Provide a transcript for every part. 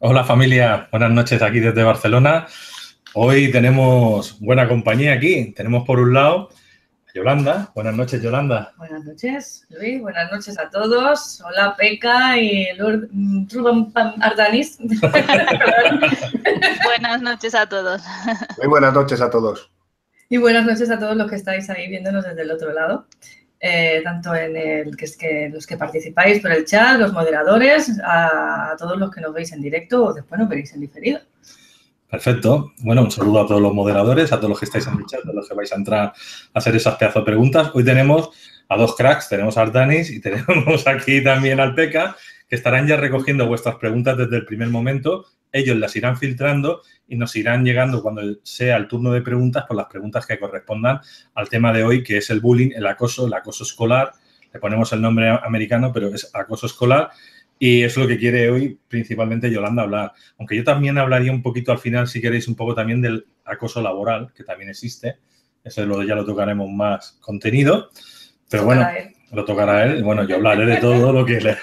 Hola familia, buenas noches aquí desde Barcelona. Hoy tenemos buena compañía aquí. Tenemos por un lado a Yolanda. Buenas noches, Yolanda. Buenas noches, Luis. Buenas noches a todos. Hola, Peca y Rubén Ardanis. Buenas noches a todos. Muy buenas noches a todos. Y buenas noches a todos los que estáis ahí viéndonos desde el otro lado. Tanto en los que participáis por el chat, los moderadores, a todos los que nos veis en directo o después nos veréis en diferido. Perfecto. Bueno, un saludo a todos los moderadores, a todos los que estáis en el chat, a los que vais a entrar a hacer esas pedazos de preguntas. Hoy tenemos a dos cracks, tenemos a Ardanis y tenemos aquí también al Peca, que estarán ya recogiendo vuestras preguntas desde el primer momento. Ellos las irán filtrando y nos irán llegando cuando sea el turno de preguntas por las preguntas que correspondan al tema de hoy, que es el bullying, el acoso escolar. Le ponemos el nombre americano, pero es acoso escolar. Y eso es lo que quiere hoy principalmente Yolanda hablar. Aunque yo también hablaría un poquito al final, si queréis, un poco también del acoso laboral, que también existe. Eso ya lo tocaremos más contenido. Pero bueno, lo tocará él. Bueno, yo hablaré de todo lo que de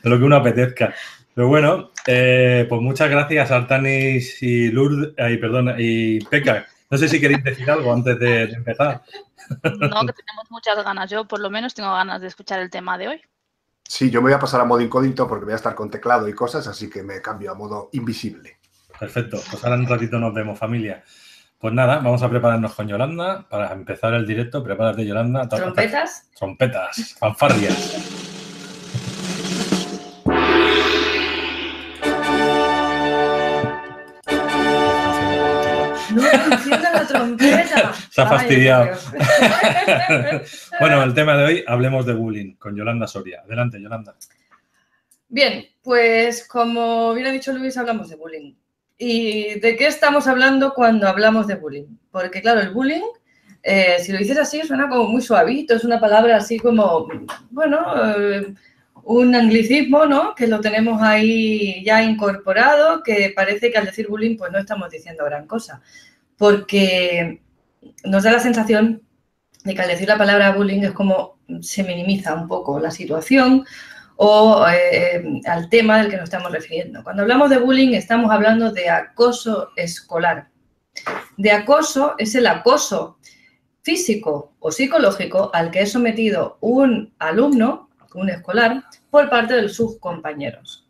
lo que uno apetezca. Pero bueno, pues muchas gracias, Ardanis y Lourdes, y Peca. No sé si queréis decir algo antes de empezar. No, que tenemos muchas ganas. Yo, por lo menos, tengo ganas de escuchar el tema de hoy. Sí, yo me voy a pasar a modo incógnito porque voy a estar con teclado y cosas, así que me cambio a modo invisible. Perfecto. Pues ahora en un ratito nos vemos, familia. Pues nada, vamos a prepararnos con Yolanda para empezar el directo. Prepárate, Yolanda. ¿Trompetas? Trompetas, fanfarrias. ¡No funciona la trompeta! Se ha fastidiado. Bueno, el tema de hoy, hablemos de bullying con Yolanda Soria. Adelante, Yolanda. Bien, pues como bien ha dicho Luis, hablamos de bullying. ¿Y de qué estamos hablando cuando hablamos de bullying? Porque claro, el bullying, si lo dices así, suena como muy suavito, es una palabra así como, bueno, un anglicismo, ¿no? Que lo tenemos ahí ya incorporado, que parece que al decir bullying pues no estamos diciendo gran cosa. Porque nos da la sensación de que al decir la palabra bullying es como se minimiza un poco la situación o al tema del que nos estamos refiriendo. Cuando hablamos de bullying estamos hablando de acoso escolar. De acoso es el acoso físico o psicológico al que es sometido un alumno, un escolar, por parte de sus compañeros.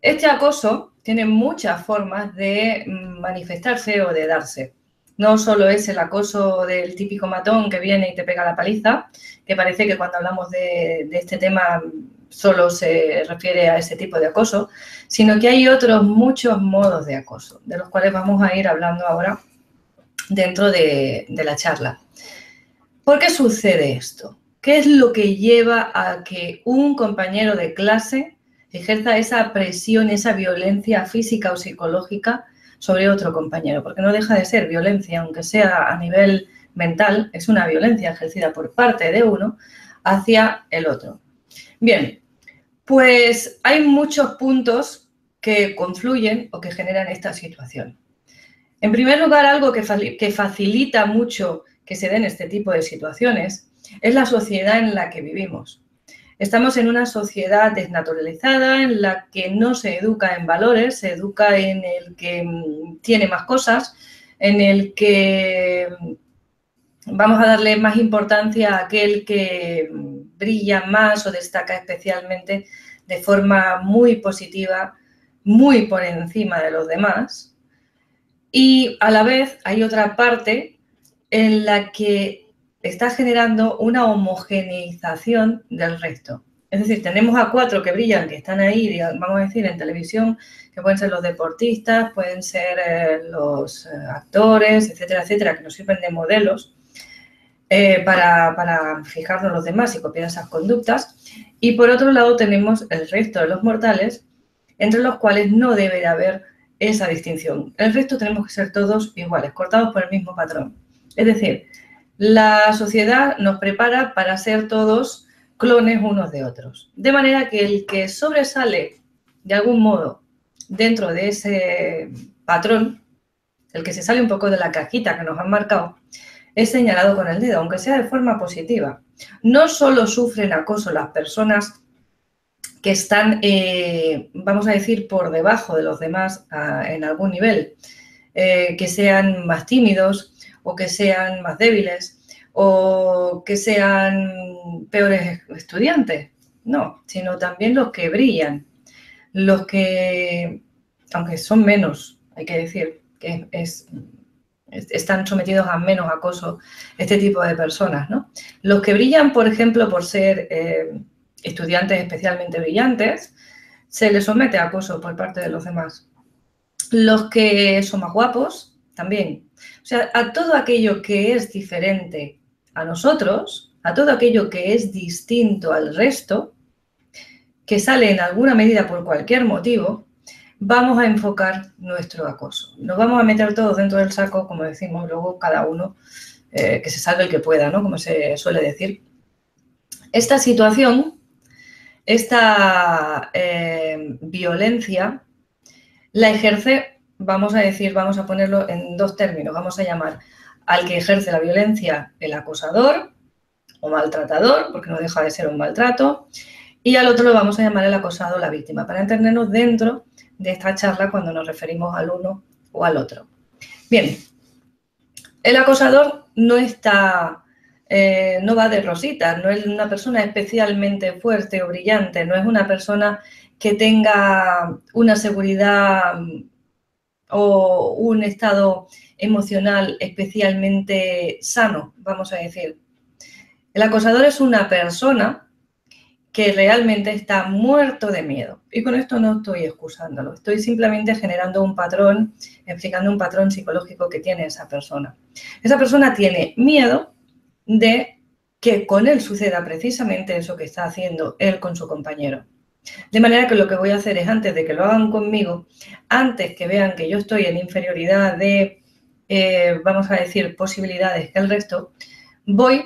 Este acoso tiene muchas formas de manifestarse o de darse. No solo es el acoso del típico matón que viene y te pega la paliza, que parece que cuando hablamos de este tema solo se refiere a ese tipo de acoso, sino que hay otros muchos modos de acoso, de los cuales vamos a ir hablando ahora dentro de la charla. ¿Por qué sucede esto? ¿Qué es lo que lleva a que un compañero de clase ejerza esa presión, esa violencia física o psicológica sobre otro compañero? Porque no deja de ser violencia, aunque sea a nivel mental, es una violencia ejercida por parte de uno hacia el otro. Bien, pues hay muchos puntos que confluyen o que generan esta situación. En primer lugar, algo que facilita mucho que se den este tipo de situaciones es la sociedad en la que vivimos. Estamos en una sociedad desnaturalizada en la que no se educa en valores, se educa en el que tiene más cosas, en el que vamos a darle más importancia a aquel que brilla más o destaca especialmente de forma muy positiva, muy por encima de los demás. Y a la vez hay otra parte en la que está generando una homogeneización del resto. Es decir, tenemos a 4 que brillan, que están ahí, vamos a decir, en televisión, que pueden ser los deportistas, pueden ser los actores, etcétera, etcétera, que nos sirven de modelos para fijarnos los demás y copiar esas conductas. Y por otro lado tenemos el resto de los mortales, entre los cuales no debe de haber esa distinción. El resto tenemos que ser todos iguales, cortados por el mismo patrón. Es decir, la sociedad nos prepara para ser todos clones unos de otros. De manera que el que sobresale de algún modo dentro de ese patrón, el que se sale un poco de la cajita que nos han marcado, es señalado con el dedo, aunque sea de forma positiva. No solo sufren acoso las personas que están, vamos a decir, por debajo de los demás en algún nivel, que sean más tímidos o que sean más débiles o que sean peores estudiantes. No, sino también los que brillan, los que, aunque son menos, hay que decir, que están sometidos a menos acoso este tipo de personas, ¿no? Los que brillan, por ejemplo, por ser estudiantes especialmente brillantes, se les somete a acoso por parte de los demás. Los que son más guapos, también. O sea, a todo aquello que es diferente a nosotros, a todo aquello que es distinto al resto, que sale en alguna medida por cualquier motivo, vamos a enfocar nuestro acoso. Nos vamos a meter todos dentro del saco, como decimos, luego cada uno que se salve el que pueda, ¿no? Como se suele decir. Esta situación, esta violencia, la ejerce, vamos a decir, vamos a ponerlo en dos términos, vamos a llamar al que ejerce la violencia el acosador o maltratador, porque no deja de ser un maltrato, y al otro lo vamos a llamar el acosado o la víctima, para entendernos dentro de esta charla cuando nos referimos al uno o al otro. Bien, el acosador no está, no va de rosita, no es una persona especialmente fuerte o brillante, no es una persona que tenga una seguridad o un estado emocional especialmente sano, vamos a decir. El acosador es una persona que realmente está muerto de miedo. Y con esto no estoy excusándolo, estoy simplemente generando un patrón, explicando un patrón psicológico que tiene esa persona. Esa persona tiene miedo de que con él suceda precisamente eso que está haciendo él con su compañero. De manera que lo que voy a hacer es, antes de que lo hagan conmigo, antes que vean que yo estoy en inferioridad de, vamos a decir, posibilidades que el resto, voy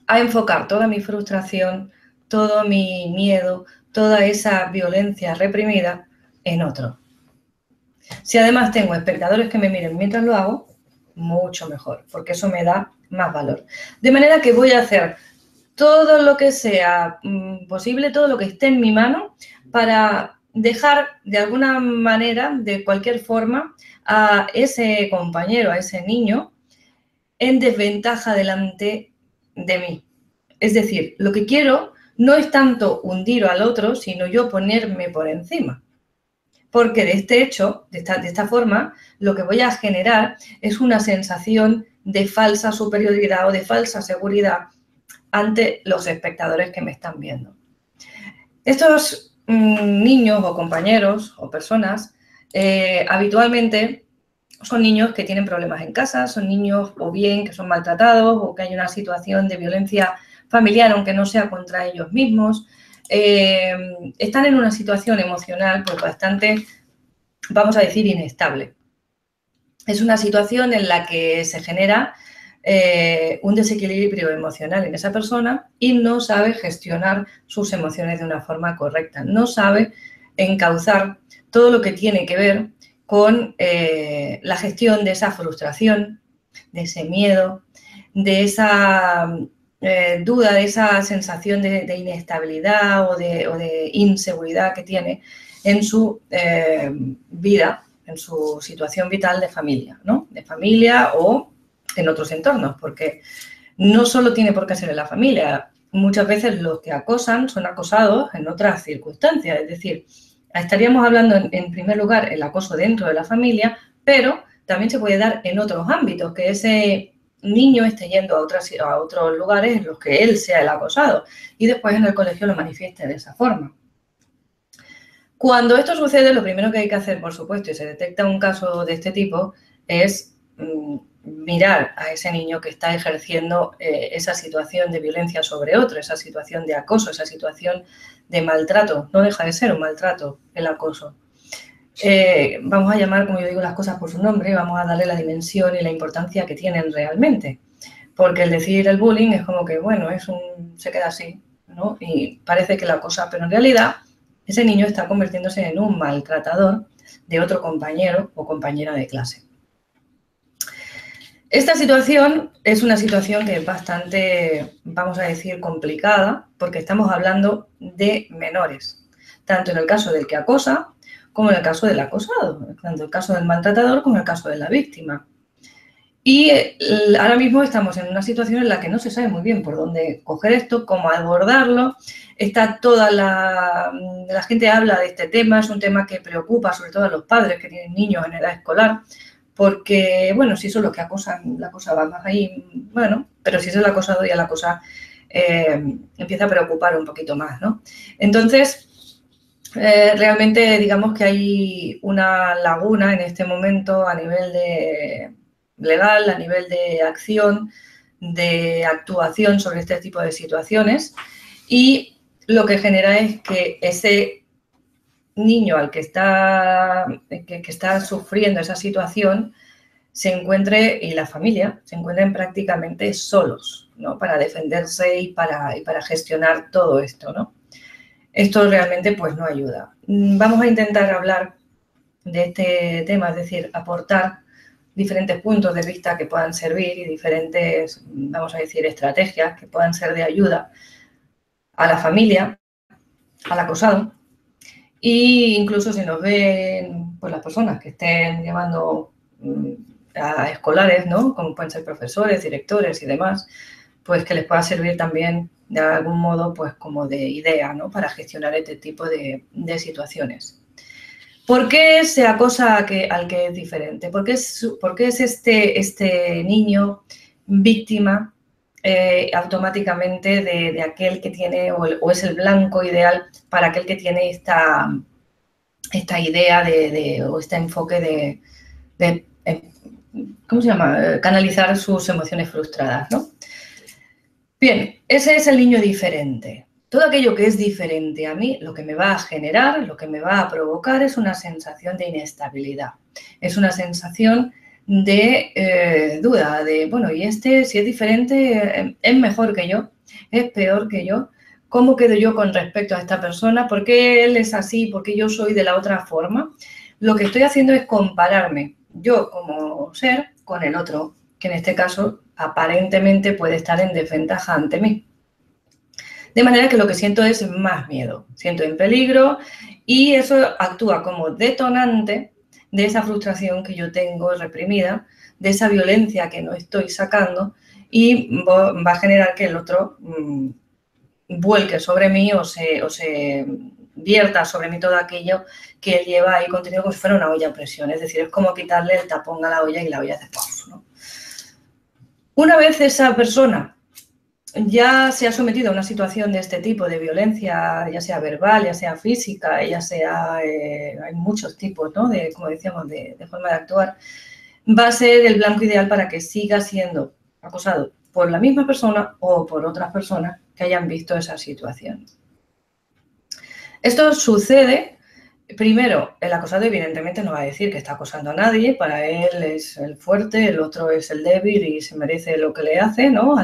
a enfocar toda mi frustración, todo mi miedo, toda esa violencia reprimida en otro. Si además tengo espectadores que me miren mientras lo hago, mucho mejor, porque eso me da más valor. De manera que voy a hacer todo lo que sea posible, todo lo que esté en mi mano, para dejar de alguna manera, de cualquier forma, a ese compañero, a ese niño, en desventaja delante de mí. Es decir, lo que quiero no es tanto hundir al otro, sino yo ponerme por encima. Porque de este hecho, de esta forma, lo que voy a generar es una sensación de falsa superioridad o de falsa seguridad ante los espectadores que me están viendo. Estos niños o compañeros o personas habitualmente son niños que tienen problemas en casa, son niños o bien que son maltratados o que hay una situación de violencia familiar, aunque no sea contra ellos mismos. Están en una situación emocional pues bastante, vamos a decir, inestable. Es una situación en la que se genera un desequilibrio emocional en esa persona y no sabe gestionar sus emociones de una forma correcta. No sabe encauzar todo lo que tiene que ver con la gestión de esa frustración, de ese miedo, de esa duda, de esa sensación de inestabilidad o de inseguridad que tiene en su vida, en su situación vital de familia, ¿no? De familia o en otros entornos, porque no solo tiene por qué ser en la familia. Muchas veces los que acosan son acosados en otras circunstancias, es decir, estaríamos hablando en primer lugar el acoso dentro de la familia, pero también se puede dar en otros ámbitos, que ese niño esté yendo a otros lugares en los que él sea el acosado y después en el colegio lo manifieste de esa forma. Cuando esto sucede, lo primero que hay que hacer, por supuesto, y se detecta un caso de este tipo, es mirar a ese niño que está ejerciendo esa situación de violencia sobre otro, esa situación de acoso, esa situación de maltrato. No deja de ser un maltrato el acoso. Vamos a llamar, como yo digo, las cosas por su nombre, vamos a darle la dimensión y la importancia que tienen realmente. Porque el decir el bullying es como que, bueno, se queda así, ¿no? Y parece que la cosa, pero en realidad ese niño está convirtiéndose en un maltratador de otro compañero o compañera de clase. Esta situación es una situación que es bastante, vamos a decir, complicada, porque estamos hablando de menores, tanto en el caso del que acosa como en el caso del acosado, tanto en el caso del maltratador como en el caso de la víctima. Y ahora mismo estamos en una situación en la que no se sabe muy bien por dónde coger esto, cómo abordarlo. Está toda la gente habla de este tema, es un tema que preocupa sobre todo a los padres que tienen niños en edad escolar, porque, bueno, si son los que acosan, la cosa va más ahí, bueno, pero si es el acosador ya la cosa empieza a preocupar un poquito más, ¿no? Entonces, realmente digamos que hay una laguna en este momento a nivel de legal, a nivel de acción, de actuación sobre este tipo de situaciones, y lo que genera es que ese niño al que está sufriendo esa situación se encuentre, y la familia, se encuentren prácticamente solos, ¿no? Para defenderse y para gestionar todo esto, ¿no? Esto realmente pues no ayuda. Vamos a intentar hablar de este tema, es decir, aportar diferentes puntos de vista que puedan servir y diferentes, vamos a decir, estrategias que puedan ser de ayuda a la familia, al acosado, e incluso si nos ven pues, las personas que estén llevando a escolares, ¿no? Como pueden ser profesores, directores y demás, pues que les pueda servir también de algún modo pues como de idea, ¿no? Para gestionar este tipo de situaciones. ¿Por qué se acosa al que es diferente? ¿Por qué es este niño víctima automáticamente de aquel que tiene, o es el blanco ideal para aquel que tiene esta idea o este enfoque de ¿cómo se llama? Canalizar sus emociones frustradas, ¿no? Bien, ese es el niño diferente. Todo aquello que es diferente a mí, lo que me va a generar, lo que me va a provocar es una sensación de inestabilidad. Es una sensación de duda, de, bueno, y si es diferente, es mejor que yo, es peor que yo. ¿Cómo quedo yo con respecto a esta persona? ¿Por qué él es así? ¿Por qué yo soy de la otra forma? Lo que estoy haciendo es compararme yo como ser con el otro, que en este caso aparentemente puede estar en desventaja ante mí. De manera que lo que siento es más miedo, siento en peligro y eso actúa como detonante de esa frustración que yo tengo reprimida, de esa violencia que no estoy sacando y va a generar que el otro vuelque sobre mí o se vierta sobre mí todo aquello que él lleva ahí contenido como si fuera una olla a presión. Es decir, es como quitarle el tapón a la olla y la olla hace ¡puf!, ¿no? Una vez esa persona ya se ha sometido a una situación de este tipo de violencia, ya sea verbal, ya sea física, ya sea, hay muchos tipos, ¿no? Como decíamos, de forma de actuar, va a ser el blanco ideal para que siga siendo acosado por la misma persona o por otras personas que hayan visto esa situación. Esto sucede, primero, el acosado evidentemente no va a decir que está acosando a nadie, para él es el fuerte, el otro es el débil y se merece lo que le hace, ¿no?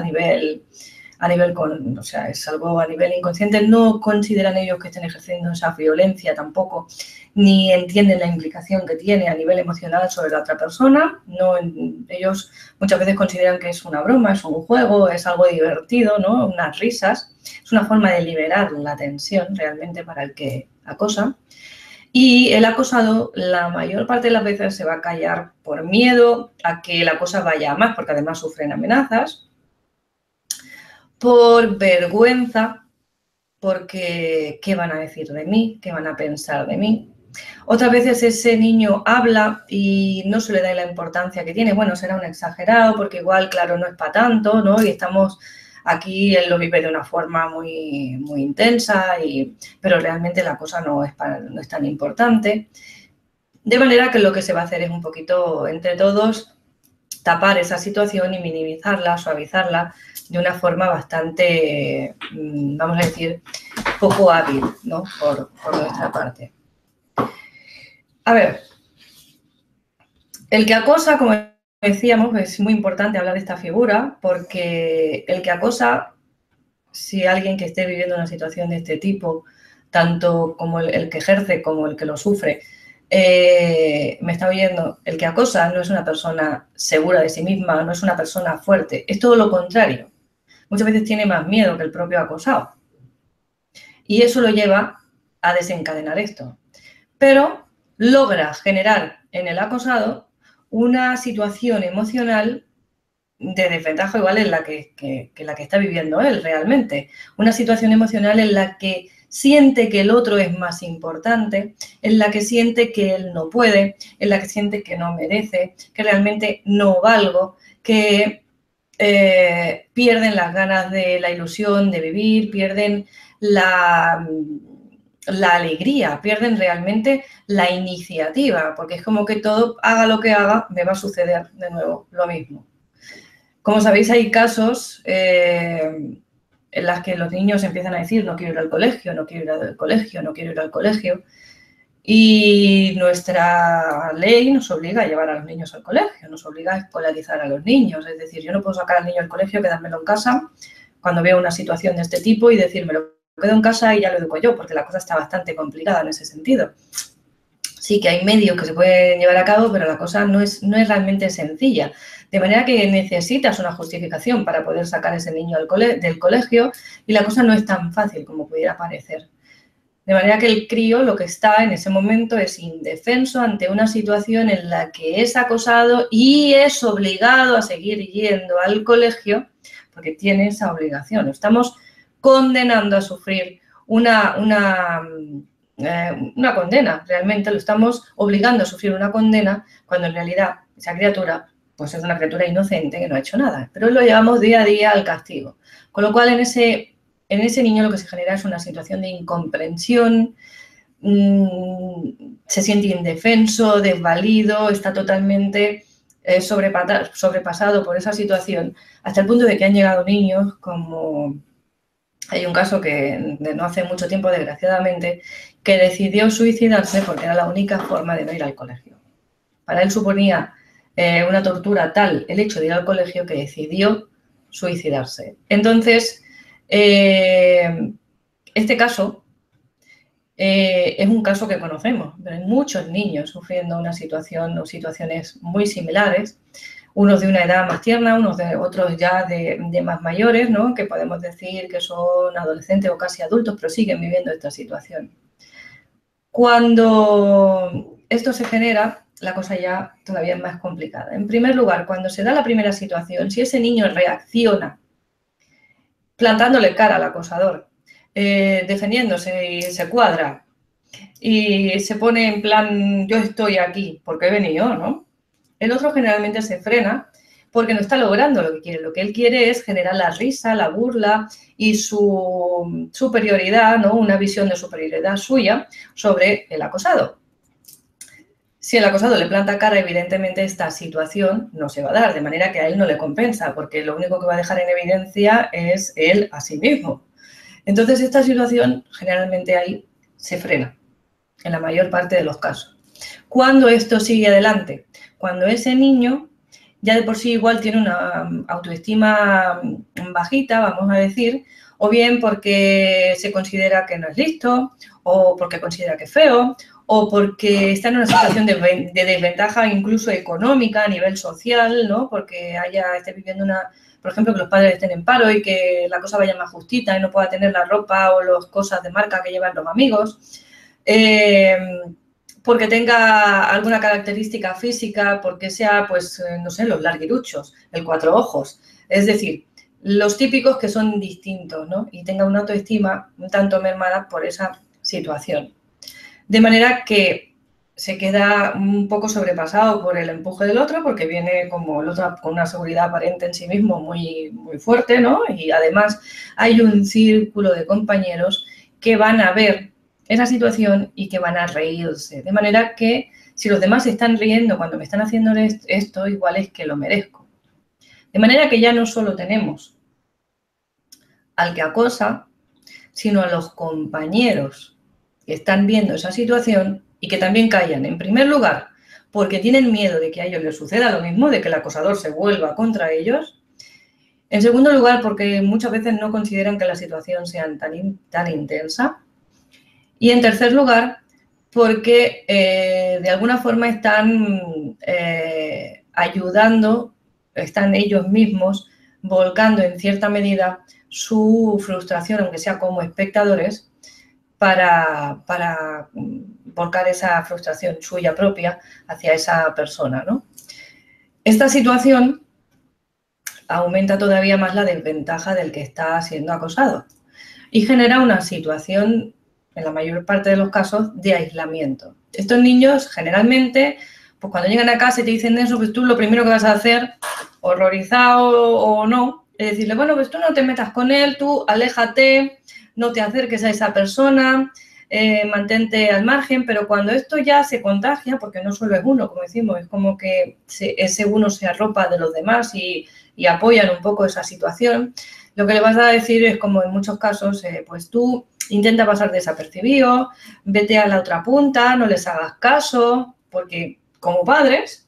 O sea, es algo a nivel inconsciente, no consideran ellos que estén ejerciendo esa violencia tampoco, ni entienden la implicación que tiene a nivel emocional sobre la otra persona. Ellos muchas veces consideran que es una broma, es un juego, es algo divertido, ¿no? Unas risas, es una forma de liberar la tensión realmente para el que acosa. Y el acosado, la mayor parte de las veces se va a callar por miedo a que la cosa vaya a más, porque además sufren amenazas, por vergüenza, porque ¿qué van a decir de mí? ¿Qué van a pensar de mí? Otras veces ese niño habla y no se le da la importancia que tiene. Bueno, será un exagerado porque igual, claro, no es para tanto, ¿no? Y estamos aquí, él lo vive de una forma muy, muy intensa, pero realmente la cosa no es tan importante. De manera que lo que se va a hacer es un poquito, entre todos, tapar esa situación y minimizarla, suavizarla de una forma bastante, vamos a decir, poco hábil, ¿no? Por nuestra parte. A ver, el que acosa, como decíamos, es muy importante hablar de esta figura porque el que acosa, si alguien que esté viviendo una situación de este tipo, tanto como el que ejerce como el que lo sufre, me está oyendo, el que acosa no es una persona segura de sí misma, no es una persona fuerte, es todo lo contrario. Muchas veces tiene más miedo que el propio acosado. Y eso lo lleva a desencadenar esto. Pero logra generar en el acosado una situación emocional de desventaja igual en la que la que está viviendo él realmente. Una situación emocional en la que siente que el otro es más importante, en la que siente que él no puede, en la que siente que no merece, que realmente no valgo, que pierden las ganas de la ilusión de vivir, pierden la alegría, pierden realmente la iniciativa, porque es como que todo, haga lo que haga, me va a suceder de nuevo lo mismo. Como sabéis, hay casos en los que los niños empiezan a decir no quiero ir al colegio, no quiero ir al colegio, no quiero ir al colegio. Y nuestra ley nos obliga a llevar a los niños al colegio, nos obliga a escolarizar a los niños. Es decir, yo no puedo sacar al niño al colegio, quedármelo en casa cuando veo una situación de este tipo y decirme lo quedo en casa y ya lo educo yo, porque la cosa está bastante complicada en ese sentido. Sí que hay medios que se pueden llevar a cabo, pero la cosa no es realmente sencilla. De manera que necesitas una justificación para poder sacar a ese niño del colegio y la cosa no es tan fácil como pudiera parecer. De manera que el crío lo que está en ese momento es indefenso ante una situación en la que es acosado y es obligado a seguir yendo al colegio porque tiene esa obligación. Lo estamos condenando a sufrir una condena, realmente lo estamos obligando a sufrir una condena cuando en realidad esa criatura pues es una criatura inocente que no ha hecho nada, pero lo llevamos día a día al castigo. Con lo cual en ese niño lo que se genera es una situación de incomprensión, se siente indefenso, desvalido, está totalmente sobrepasado por esa situación, hasta el punto de que han llegado niños como... Hay un caso que de no hace mucho tiempo, desgraciadamente, que decidió suicidarse porque era la única forma de no ir al colegio. Para él suponía una tortura tal el hecho de ir al colegio que decidió suicidarse. Entonces, este caso es un caso que conocemos, pero hay muchos niños sufriendo una situación o situaciones muy similares, unos de una edad más tierna, otros ya de más mayores, ¿no? Que podemos decir que son adolescentes o casi adultos, pero siguen viviendo esta situación. Cuando esto se genera, la cosa ya todavía es más complicada. En primer lugar, cuando se da la primera situación, si ese niño reacciona plantándole cara al acosador, defendiéndose y se cuadra y se pone en plan yo estoy aquí porque he venido, ¿no? El otro generalmente se frena porque no está logrando lo que quiere. Lo que él quiere es generar la risa, la burla y su superioridad, ¿no? Una visión de superioridad suya sobre el acosado. Si el acosado le planta cara, evidentemente esta situación no se va a dar, de manera que a él no le compensa, porque lo único que va a dejar en evidencia es él a sí mismo. Entonces, esta situación generalmente ahí se frena, en la mayor parte de los casos. ¿Cuándo esto sigue adelante? Cuando ese niño ya de por sí igual tiene una autoestima bajita, vamos a decir, o bien porque se considera que no es listo, o porque considera que es feo, o porque está en una situación de desventaja incluso económica a nivel social, ¿no? Porque esté viviendo por ejemplo, que los padres estén en paro y que la cosa vaya más justita y no pueda tener la ropa o las cosas de marca que llevan los amigos. Porque tenga alguna característica física, porque sea, pues, no sé, los larguiruchos, el cuatro ojos. Es decir, los típicos que son distintos, ¿no? Y tenga una autoestima un tanto mermada por esa situación. De manera que se queda un poco sobrepasado por el empuje del otro, porque viene como el otro con una seguridad aparente en sí mismo muy, muy fuerte, ¿no? Y además hay un círculo de compañeros que van a ver esa situación y que van a reírse. De manera que si los demás se están riendo cuando me están haciendo esto, igual es que lo merezco. De manera que ya no solo tenemos al que acosa, sino a los compañeros que están viendo esa situación y que también callan. En primer lugar, porque tienen miedo de que a ellos les suceda lo mismo, de que el acosador se vuelva contra ellos. En segundo lugar, porque muchas veces no consideran que la situación sea tan intensa. Y en tercer lugar, porque de alguna forma están ayudando, están ellos mismos volcando en cierta medida su frustración, aunque sea como espectadores, para volcar esa frustración suya propia hacia esa persona, ¿no? Esta situación aumenta todavía más la desventaja del que está siendo acosado y genera una situación, en la mayor parte de los casos, de aislamiento. Estos niños, generalmente, pues cuando llegan a casa y te dicen eso, pues tú lo primero que vas a hacer, horrorizado o no, es decirle, bueno, pues tú no te metas con él, tú aléjate, no te acerques a esa persona, mantente al margen, pero cuando esto ya se contagia, porque no solo es uno, como decimos, es como que ese uno se arropa de los demás y apoyan un poco esa situación, lo que le vas a decir es, como en muchos casos, pues tú intenta pasar desapercibido, vete a la otra punta, no les hagas caso, porque como padres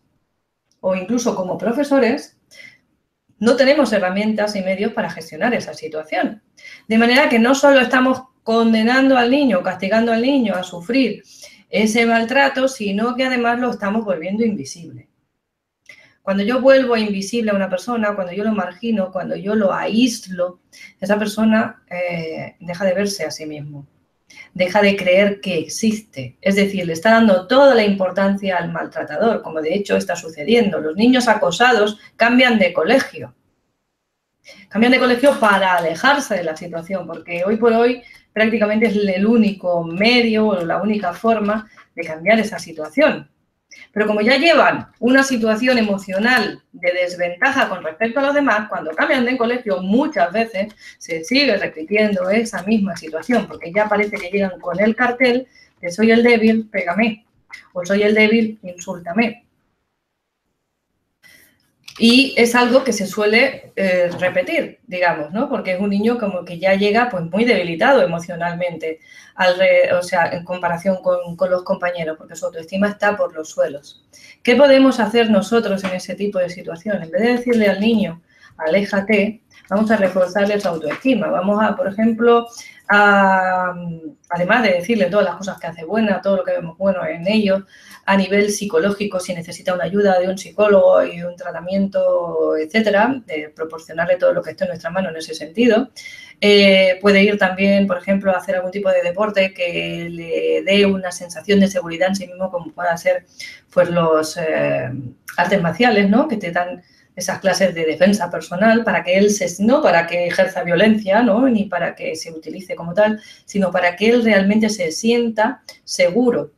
o incluso como profesores no tenemos herramientas y medios para gestionar esa situación. De manera que no solo estamos condenando al niño, castigando al niño a sufrir ese maltrato, sino que además lo estamos volviendo invisible. Cuando yo vuelvo invisible a una persona, cuando yo lo margino, cuando yo lo aíslo, esa persona deja de verse a sí mismo, deja de creer que existe. Es decir, le está dando toda la importancia al maltratador, como de hecho está sucediendo. Los niños acosados cambian de colegio. Cambian de colegio para alejarse de la situación, porque hoy por hoy prácticamente es el único medio o la única forma de cambiar esa situación. Pero como ya llevan una situación emocional de desventaja con respecto a los demás, cuando cambian de colegio muchas veces se sigue repitiendo esa misma situación, porque ya parece que llegan con el cartel de soy el débil, pégame, o soy el débil, insúltame. Y es algo que se suele repetir, digamos, ¿no? Porque es un niño como que ya llega pues muy debilitado emocionalmente, o sea, en comparación con los compañeros, porque su autoestima está por los suelos. ¿Qué podemos hacer nosotros en ese tipo de situación? En vez de decirle al niño, aléjate, vamos a reforzarle su autoestima. Vamos a, por ejemplo, además de decirle todas las cosas que hace buena, todo lo que vemos bueno en ellos, a nivel psicológico, si necesita una ayuda de un psicólogo y un tratamiento, etcétera, de proporcionarle todo lo que esté en nuestra mano en ese sentido. Puede ir también, por ejemplo, a hacer algún tipo de deporte que le dé una sensación de seguridad en sí mismo, como pueda ser pues los artes marciales, ¿no? Que te dan esas clases de defensa personal para que él no para que ejerza violencia, ¿no? Ni para que se utilice como tal, sino para que él realmente se sienta seguro.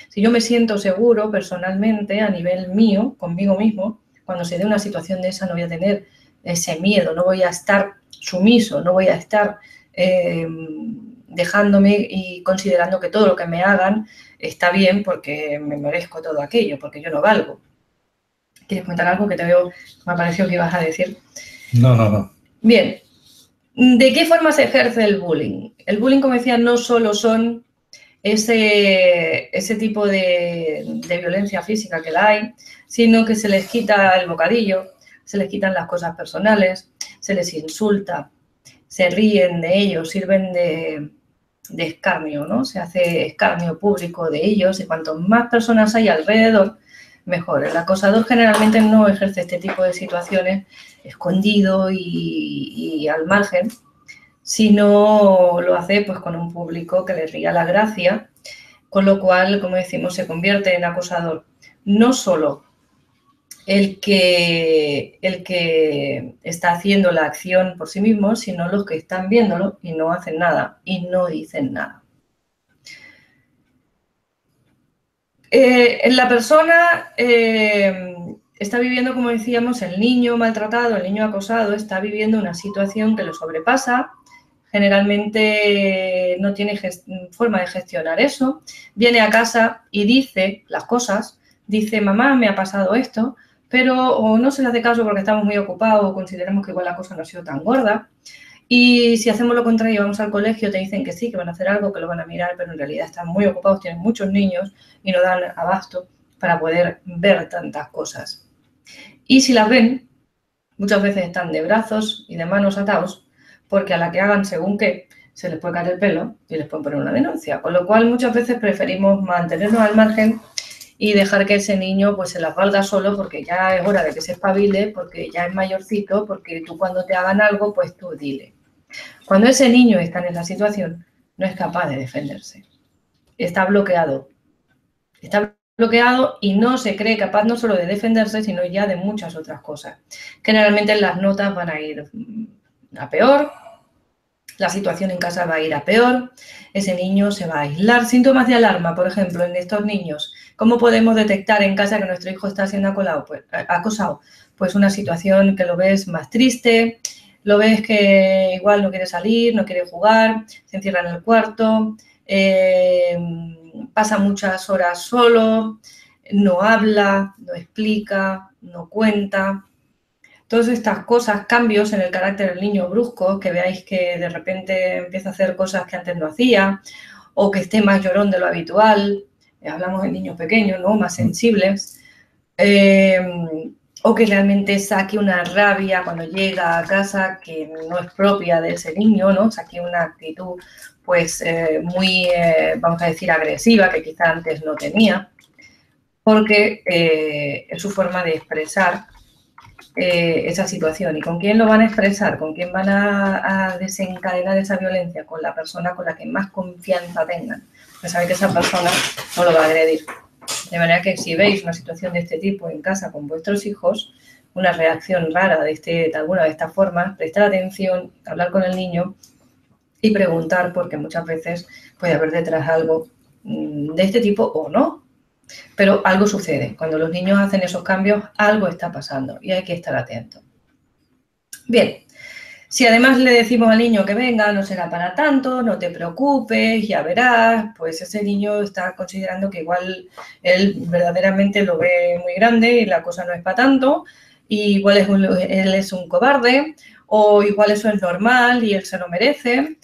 Si yo me siento seguro personalmente a nivel mío, conmigo mismo, cuando se dé una situación de esa no voy a tener ese miedo, no voy a estar sumiso, no voy a estar dejándome y considerando que todo lo que me hagan está bien porque me merezco todo aquello, porque yo no valgo. ¿Quieres comentar algo que te veo, me ha parecido que ibas a decir? No. Bien, ¿de qué forma se ejerce el bullying? El bullying, como decía, no solo son ese tipo de violencia física que la hay, sino que se les quita el bocadillo, se les quitan las cosas personales, se les insulta, se ríen de ellos, sirven de escarnio, ¿no? Se hace escarnio público de ellos y cuanto más personas hay alrededor, mejor. El acosador generalmente no ejerce este tipo de situaciones escondido y al margen, sino lo hace pues con un público que le ría la gracia, con lo cual, como decimos, se convierte en acosador no solo el que está haciendo la acción por sí mismo, sino los que están viéndolo y no hacen nada y no dicen nada. La persona está viviendo, como decíamos, el niño maltratado, el niño acosado, está viviendo una situación que lo sobrepasa. Generalmente no tiene forma de gestionar eso. Viene a casa y dice las cosas. Dice, mamá, me ha pasado esto, pero o no se le hace caso porque estamos muy ocupados o consideramos que igual la cosa no ha sido tan gorda. Y si hacemos lo contrario, vamos al colegio, te dicen que sí, que van a hacer algo, que lo van a mirar, pero en realidad están muy ocupados, tienen muchos niños y no dan abasto para poder ver tantas cosas. Y si las ven, muchas veces están de brazos y de manos atados, porque a la que hagan según qué, se les puede caer el pelo y les pueden poner una denuncia. Con lo cual, muchas veces preferimos mantenernos al margen y dejar que ese niño pues se las valga solo, porque ya es hora de que se espabile, porque ya es mayorcito, porque tú cuando te hagan algo, pues tú dile. Cuando ese niño está en esa situación, no es capaz de defenderse. Está bloqueado. Está bloqueado y no se cree capaz no solo de defenderse, sino ya de muchas otras cosas. Generalmente las notas van a ir a peor, la situación en casa va a ir a peor, ese niño se va a aislar. Síntomas de alarma, por ejemplo, en estos niños. ¿Cómo podemos detectar en casa que nuestro hijo está siendo acosado? Pues una situación que lo ves más triste, lo ves que igual no quiere salir, no quiere jugar, se encierra en el cuarto, pasa muchas horas solo, no habla, no explica, no cuenta. Todas estas cosas, cambios en el carácter del niño bruscos, que veáis que de repente empieza a hacer cosas que antes no hacía, o que esté más llorón de lo habitual, hablamos de niños pequeños, ¿no? Más sensibles, o que realmente saque una rabia cuando llega a casa que no es propia de ese niño, ¿no? Saque una actitud pues muy, vamos a decir, agresiva, que quizá antes no tenía, porque es su forma de expresar esa situación. ¿Y con quién lo van a expresar? ¿Con quién van a desencadenar esa violencia? Con la persona con la que más confianza tengan. Pues saben que esa persona no lo va a agredir. De manera que si veis una situación de este tipo en casa con vuestros hijos, una reacción rara de alguna de estas formas, prestar atención, hablar con el niño y preguntar, porque muchas veces puede haber detrás algo de este tipo o no. Pero algo sucede. Cuando los niños hacen esos cambios, algo está pasando y hay que estar atento. Bien, si además le decimos al niño que venga, no será para tanto, no te preocupes, ya verás, pues ese niño está considerando que igual él verdaderamente lo ve muy grande y la cosa no es para tanto, y igual él es un cobarde, o igual eso es normal y él se lo merece,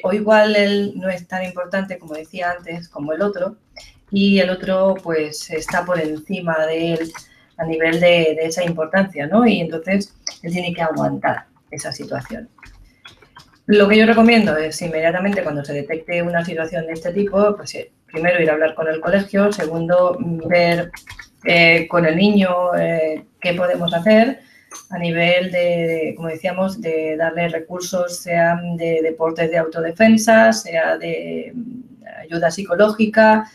o igual él no es tan importante, como decía antes, como el otro, y el otro pues está por encima de él a nivel de esa importancia, ¿no? Y entonces él tiene que aguantar esa situación. Lo que yo recomiendo es inmediatamente cuando se detecte una situación de este tipo, pues primero ir a hablar con el colegio, segundo ver con el niño qué podemos hacer a nivel de, como decíamos, de darle recursos, sean de deportes de autodefensa, sea de ayuda psicológica,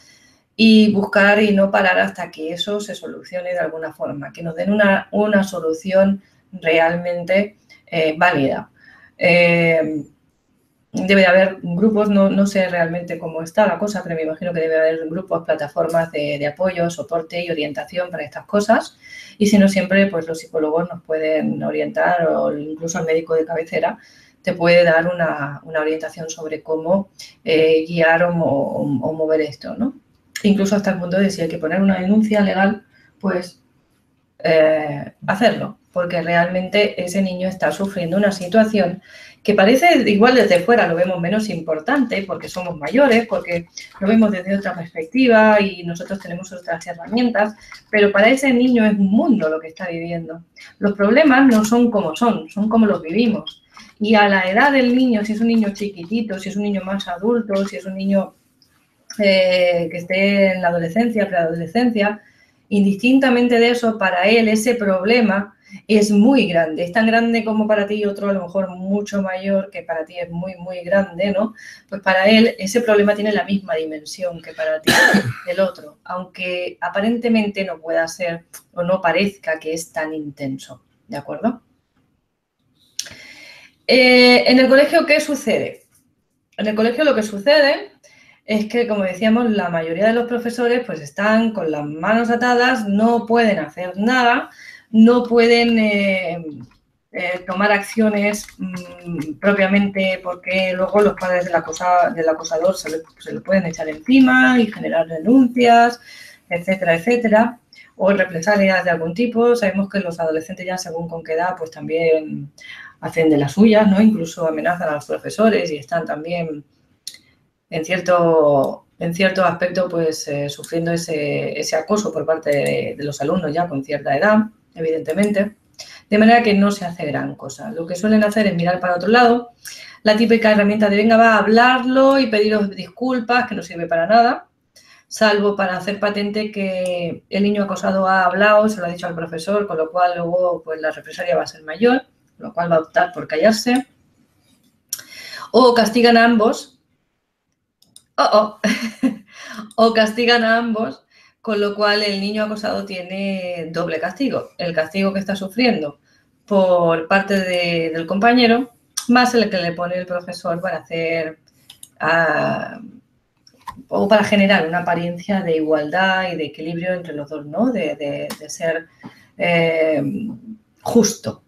y buscar y no parar hasta que eso se solucione de alguna forma, que nos den una solución realmente válida. Debe de haber grupos, no sé realmente cómo está la cosa, pero me imagino que debe haber grupos, plataformas de apoyo, soporte y orientación para estas cosas. Y si no, siempre pues los psicólogos nos pueden orientar, o incluso el médico de cabecera te puede dar una orientación sobre cómo guiar o mover esto, ¿no? Incluso hasta el punto de si hay que poner una denuncia legal, pues hacerlo, porque realmente ese niño está sufriendo una situación que parece igual desde fuera lo vemos menos importante porque somos mayores, porque lo vemos desde otra perspectiva y nosotros tenemos otras herramientas, pero para ese niño es un mundo lo que está viviendo. Los problemas no son como los vivimos. Y a la edad del niño, si es un niño chiquitito, si es un niño más adulto, si es un niño que esté en la adolescencia, preadolescencia, indistintamente de eso, para él ese problema es muy grande. Es tan grande como para ti, otro a lo mejor mucho mayor, que para ti es muy, muy grande, ¿no? Pues para él ese problema tiene la misma dimensión que para ti el otro, aunque aparentemente no pueda ser o no parezca que es tan intenso, ¿de acuerdo? En el colegio, ¿qué sucede? En el colegio lo que sucede es que, como decíamos, la mayoría de los profesores pues están con las manos atadas, no pueden hacer nada, no pueden tomar acciones propiamente, porque luego los padres del acosador se le pueden echar encima y generar denuncias, etcétera, etcétera, o represalias de algún tipo. Sabemos que los adolescentes ya según con qué edad pues también hacen de las suyas, ¿no? Incluso amenazan a los profesores y están también en cierto aspecto pues sufriendo ese acoso por parte de los alumnos ya con cierta edad, evidentemente. de manera que no se hace gran cosa. Lo que suelen hacer es mirar para otro lado, la típica herramienta de venga, va a hablarlo y pediros disculpas, que no sirve para nada, salvo para hacer patente que el niño acosado ha hablado, se lo ha dicho al profesor, con lo cual luego pues, la represalia va a ser mayor, con lo cual va a optar por callarse. O castigan a ambos, o castigan a ambos, con lo cual el niño acosado tiene doble castigo. El castigo que está sufriendo por parte del compañero, más el que le pone el profesor para hacer o para generar una apariencia de igualdad y de equilibrio entre los dos, ¿no? De ser justo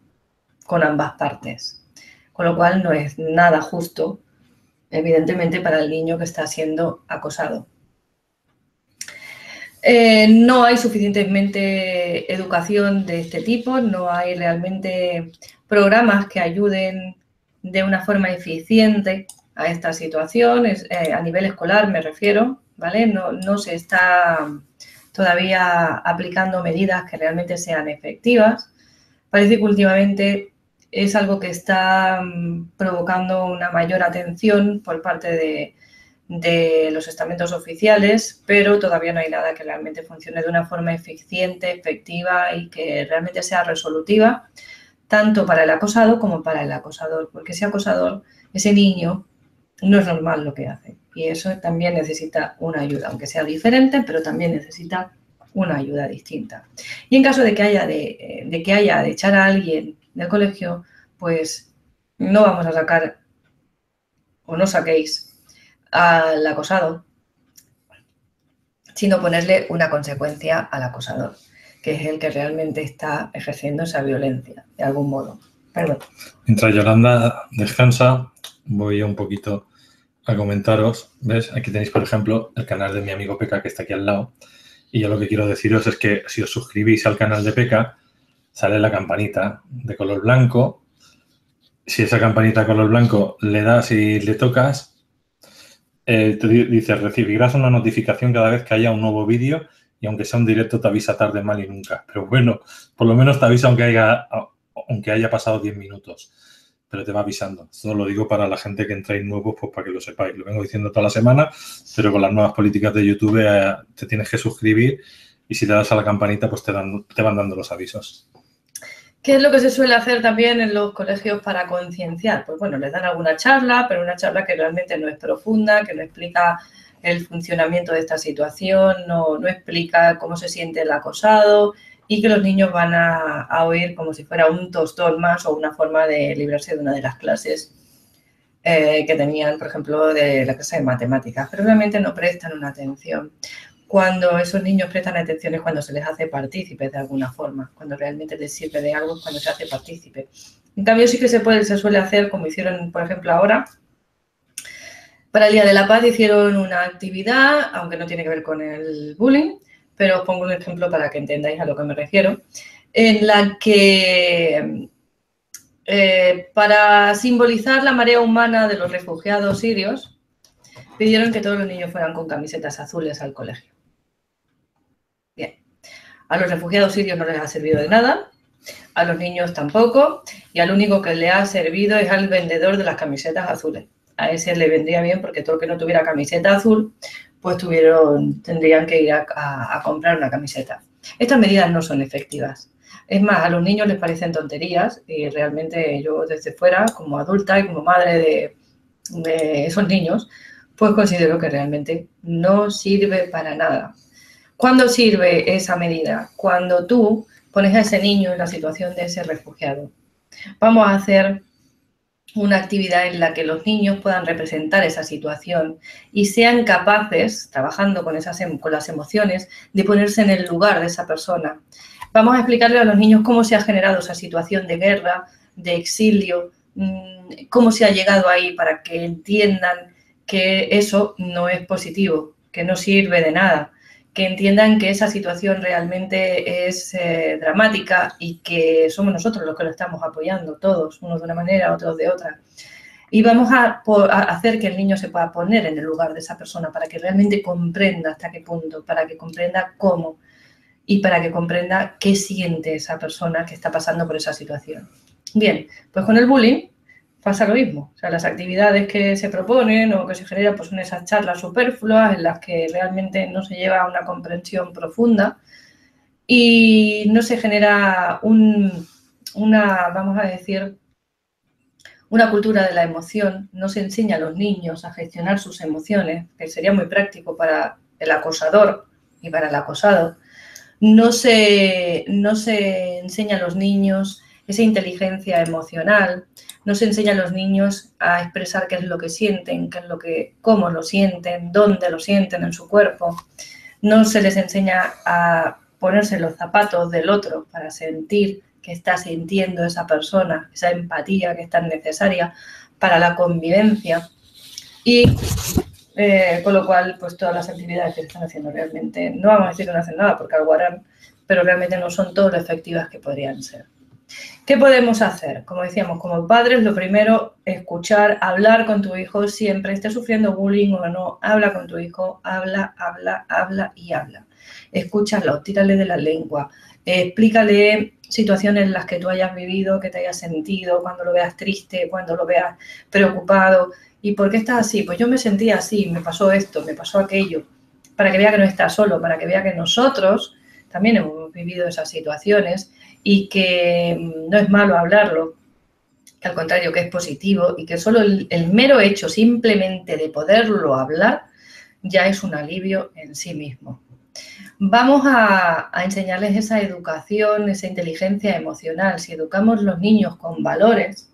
con ambas partes. Con lo cual no es nada justo, evidentemente, para el niño que está siendo acosado. No hay suficientemente educación de este tipo, no hay realmente programas que ayuden de una forma eficiente a esta situación, a nivel escolar me refiero, ¿vale? No se está todavía aplicando medidas que realmente sean efectivas. Parece que últimamente es algo que está provocando una mayor atención por parte de los estamentos oficiales, pero todavía no hay nada que realmente funcione de una forma eficiente, efectiva y que realmente sea resolutiva, tanto para el acosado como para el acosador, porque ese acosador, ese niño, no es normal lo que hace y eso también necesita una ayuda, aunque sea diferente, pero también necesita una ayuda distinta. Y en caso de que haya de echar a alguien del colegio, pues no vamos a sacar o no saquéis al acosado, sino ponerle una consecuencia al acosador, que es el que realmente está ejerciendo esa violencia, de algún modo. Perdón. Mientras Yolanda descansa, voy un poquito a comentaros. ¿Ves? Aquí tenéis, por ejemplo, el canal de mi amigo Peka, que está aquí al lado. Y yo lo que quiero deciros es que si os suscribís al canal de Peka, sale la campanita de color blanco. Si esa campanita de color blanco le das y le tocas, te dice, recibirás una notificación cada vez que haya un nuevo vídeo y aunque sea un directo te avisa tarde, mal y nunca. Pero bueno, por lo menos te avisa aunque haya pasado 10 minutos, pero te va avisando. Esto lo digo para la gente que entráis nuevos, pues para que lo sepáis. Lo vengo diciendo toda la semana, pero con las nuevas políticas de YouTube te tienes que suscribir y si le das a la campanita, pues te van dando los avisos. ¿Qué es lo que se suele hacer también en los colegios para concienciar? Pues bueno, les dan alguna charla, pero una charla que realmente no es profunda, que no explica el funcionamiento de esta situación, no explica cómo se siente el acosado y que los niños van a oír como si fuera un tostón más o una forma de librarse de una de las clases que tenían, por ejemplo, de la clase de matemáticas, pero realmente no prestan una atención. Cuando esos niños prestan atención es cuando se les hace partícipes de alguna forma, cuando realmente les sirve de algo, cuando se hace partícipe. En cambio, sí que se suele hacer, como hicieron, por ejemplo, ahora, para el Día de la Paz hicieron una actividad, aunque no tiene que ver con el bullying, pero os pongo un ejemplo para que entendáis a lo que me refiero, en la que para simbolizar la marea humana de los refugiados sirios, pidieron que todos los niños fueran con camisetas azules al colegio. Bien, a los refugiados sirios no les ha servido de nada, a los niños tampoco, y al único que le ha servido es al vendedor de las camisetas azules. A ese le vendría bien porque todo el que no tuviera camiseta azul, pues tendrían que ir a comprar una camiseta. Estas medidas no son efectivas. Es más, a los niños les parecen tonterías y realmente yo desde fuera, como adulta y como madre de esos niños, pues considero que realmente no sirve para nada. ¿Cuándo sirve esa medida? Cuando tú pones a ese niño en la situación de ese refugiado. Vamos a hacer una actividad en la que los niños puedan representar esa situación y sean capaces, trabajando con las emociones, de ponerse en el lugar de esa persona. Vamos a explicarle a los niños cómo se ha generado esa situación de guerra, de exilio, cómo se ha llegado ahí para que entiendan que eso no es positivo, que no sirve de nada, que entiendan que esa situación realmente es dramática y que somos nosotros los que lo estamos apoyando, todos, unos de una manera, otros de otra. Y vamos a hacer que el niño se pueda poner en el lugar de esa persona para que realmente comprenda hasta qué punto, para que comprenda cómo. y para que comprenda qué siente esa persona que está pasando por esa situación. Bien, pues con el bullying pasa lo mismo. O sea, las actividades que se proponen o que se generan pues son esas charlas superfluas en las que realmente no se lleva a una comprensión profunda y no se genera vamos a decir, una cultura de la emoción, no se enseña a los niños a gestionar sus emociones, que sería muy práctico para el acosador y para el acosado. No se enseña a los niños esa inteligencia emocional, no se enseña a los niños a expresar qué es lo que sienten, cómo lo sienten, dónde lo sienten en su cuerpo. No se les enseña a ponerse los zapatos del otro para sentir que está sintiendo esa persona, esa empatía que es tan necesaria para la convivencia. Y con lo cual, pues todas las actividades que se están haciendo realmente, no vamos a decir que no hacen nada porque algo harán, pero realmente no son todo lo efectivas que podrían ser. ¿Qué podemos hacer? Como decíamos, como padres, lo primero, escuchar, hablar con tu hijo siempre, esté sufriendo bullying o no, habla con tu hijo, habla y habla. Escúchalo, tírale de la lengua, explícale situaciones en las que tú hayas vivido, que te hayas sentido, cuando lo veas triste, cuando lo veas preocupado. ¿Y por qué estás así? Pues yo me sentía así, me pasó esto, me pasó aquello, para que vea que no está solo, para que vea que nosotros también hemos vivido esas situaciones y que no es malo hablarlo, que al contrario, que es positivo y que solo el mero hecho simplemente de poderlo hablar ya es un alivio en sí mismo. Vamos a enseñarles esa educación, esa inteligencia emocional. Si educamos los niños con valores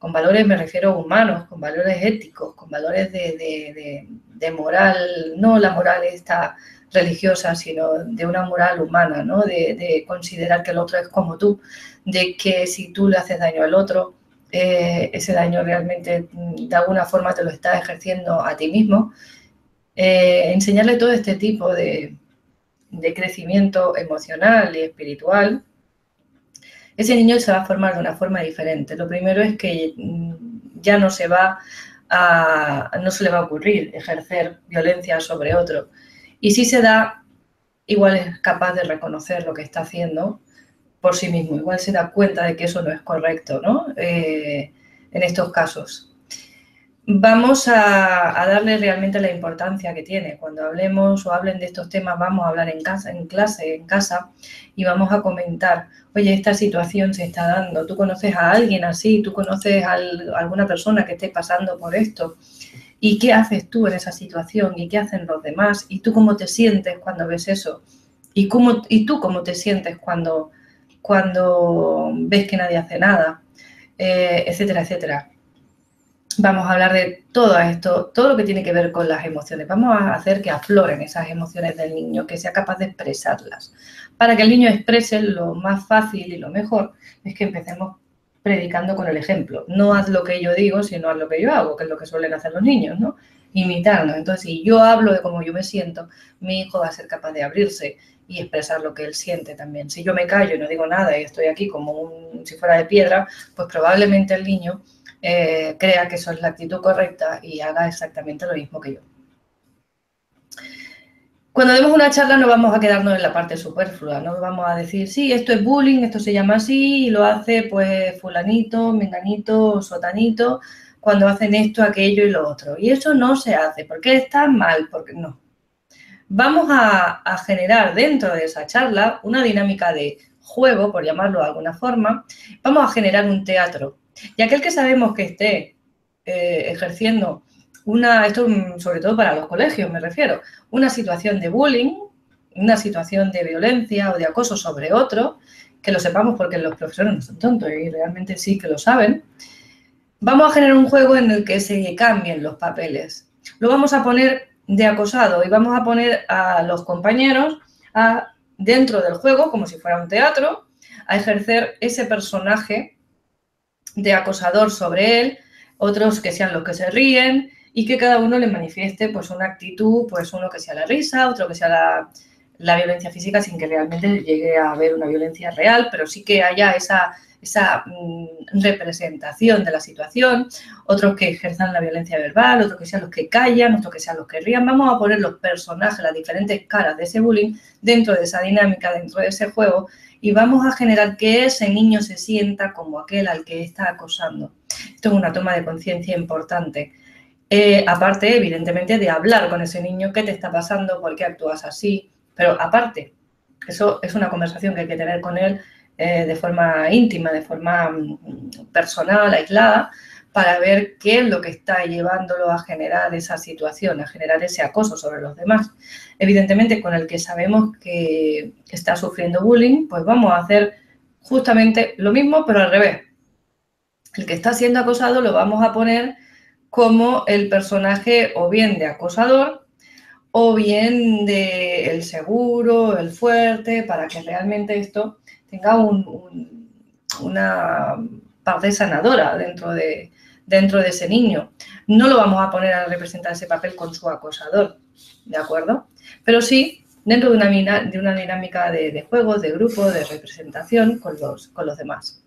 me refiero humanos, con valores éticos, con valores de moral, no la moral esta religiosa, sino de una moral humana, ¿no? De considerar que el otro es como tú, de que si tú le haces daño al otro, ese daño realmente de alguna forma te lo estás ejerciendo a ti mismo. Enseñarle todo este tipo de crecimiento emocional y espiritual, ese niño se va a formar de una forma diferente. Lo primero es que ya no se le va a ocurrir ejercer violencia sobre otro. Y si se da, igual es capaz de reconocer lo que está haciendo por sí mismo. Igual se da cuenta de que eso no es correcto, ¿no? En estos casos. Vamos a darle realmente la importancia que tiene. Cuando hablemos o hablen de estos temas, vamos a hablar en casa, y vamos a comentar, oye, esta situación se está dando, tú conoces a alguien así, tú conoces a alguna persona que esté pasando por esto, ¿y qué haces tú en esa situación? ¿Y qué hacen los demás? ¿Y tú cómo te sientes cuando ves eso? ¿Y tú cómo te sientes cuando ves que nadie hace nada? Etcétera, etcétera. Vamos a hablar de todo esto, todo lo que tiene que ver con las emociones. Vamos a hacer que afloren esas emociones del niño, que sea capaz de expresarlas. Para que el niño exprese, lo más fácil y lo mejor es que empecemos predicando con el ejemplo. No haz lo que yo digo, sino haz lo que yo hago, que es lo que suelen hacer los niños, ¿no? Imitarnos. Entonces, si yo hablo de cómo yo me siento, mi hijo va a ser capaz de abrirse y expresar lo que él siente también. Si yo me callo y no digo nada y estoy aquí como si fuera de piedra, pues probablemente el niño crea que eso es la actitud correcta y haga exactamente lo mismo que yo. Cuando demos una charla no vamos a quedarnos en la parte superflua, no vamos a decir, sí, esto es bullying, esto se llama así y lo hace pues fulanito, menganito, sotanito, cuando hacen esto, aquello y lo otro. Y eso no se hace, porque está mal, porque no. Vamos a generar dentro de esa charla una dinámica de juego, por llamarlo de alguna forma. Vamos a generar un teatro. Y aquel que sabemos que esté ejerciendo esto sobre todo para los colegios me refiero, una situación de bullying, una situación de violencia o de acoso sobre otro, que lo sepamos porque los profesores no son tontos y realmente sí que lo saben, vamos a generar un juego en el que se cambien los papeles. Lo vamos a poner de acosado y vamos a poner a los compañeros dentro del juego, como si fuera un teatro, a ejercer ese personaje de acosador sobre él, otros que sean los que se ríen y que cada uno le manifieste pues una actitud, pues uno que sea la risa, otro que sea la violencia física sin que realmente llegue a haber una violencia real, pero sí que haya esa representación de la situación, otros que ejerzan la violencia verbal, otros que sean los que callan, otros que sean los que rían. Vamos a poner los personajes, las diferentes caras de ese bullying dentro de esa dinámica, dentro de ese juego, y vamos a generar que ese niño se sienta como aquel al que está acosando. Esto es una toma de conciencia importante. Aparte, evidentemente, de hablar con ese niño, qué te está pasando, por qué actúas así, pero aparte, eso es una conversación que hay que tener con él de forma íntima, de forma personal, aislada, para ver qué es lo que está llevándolo a generar esa situación, a generar ese acoso sobre los demás. Evidentemente, con el que sabemos que está sufriendo bullying, pues vamos a hacer justamente lo mismo, pero al revés. El que está siendo acosado lo vamos a poner como el personaje o bien de acosador o bien de el seguro, el fuerte, para que realmente esto tenga una parte sanadora dentro de ese niño. No lo vamos a poner a representar ese papel con su acosador, ¿de acuerdo? Pero sí dentro de una dinámica de juegos, de grupo, de representación con los demás.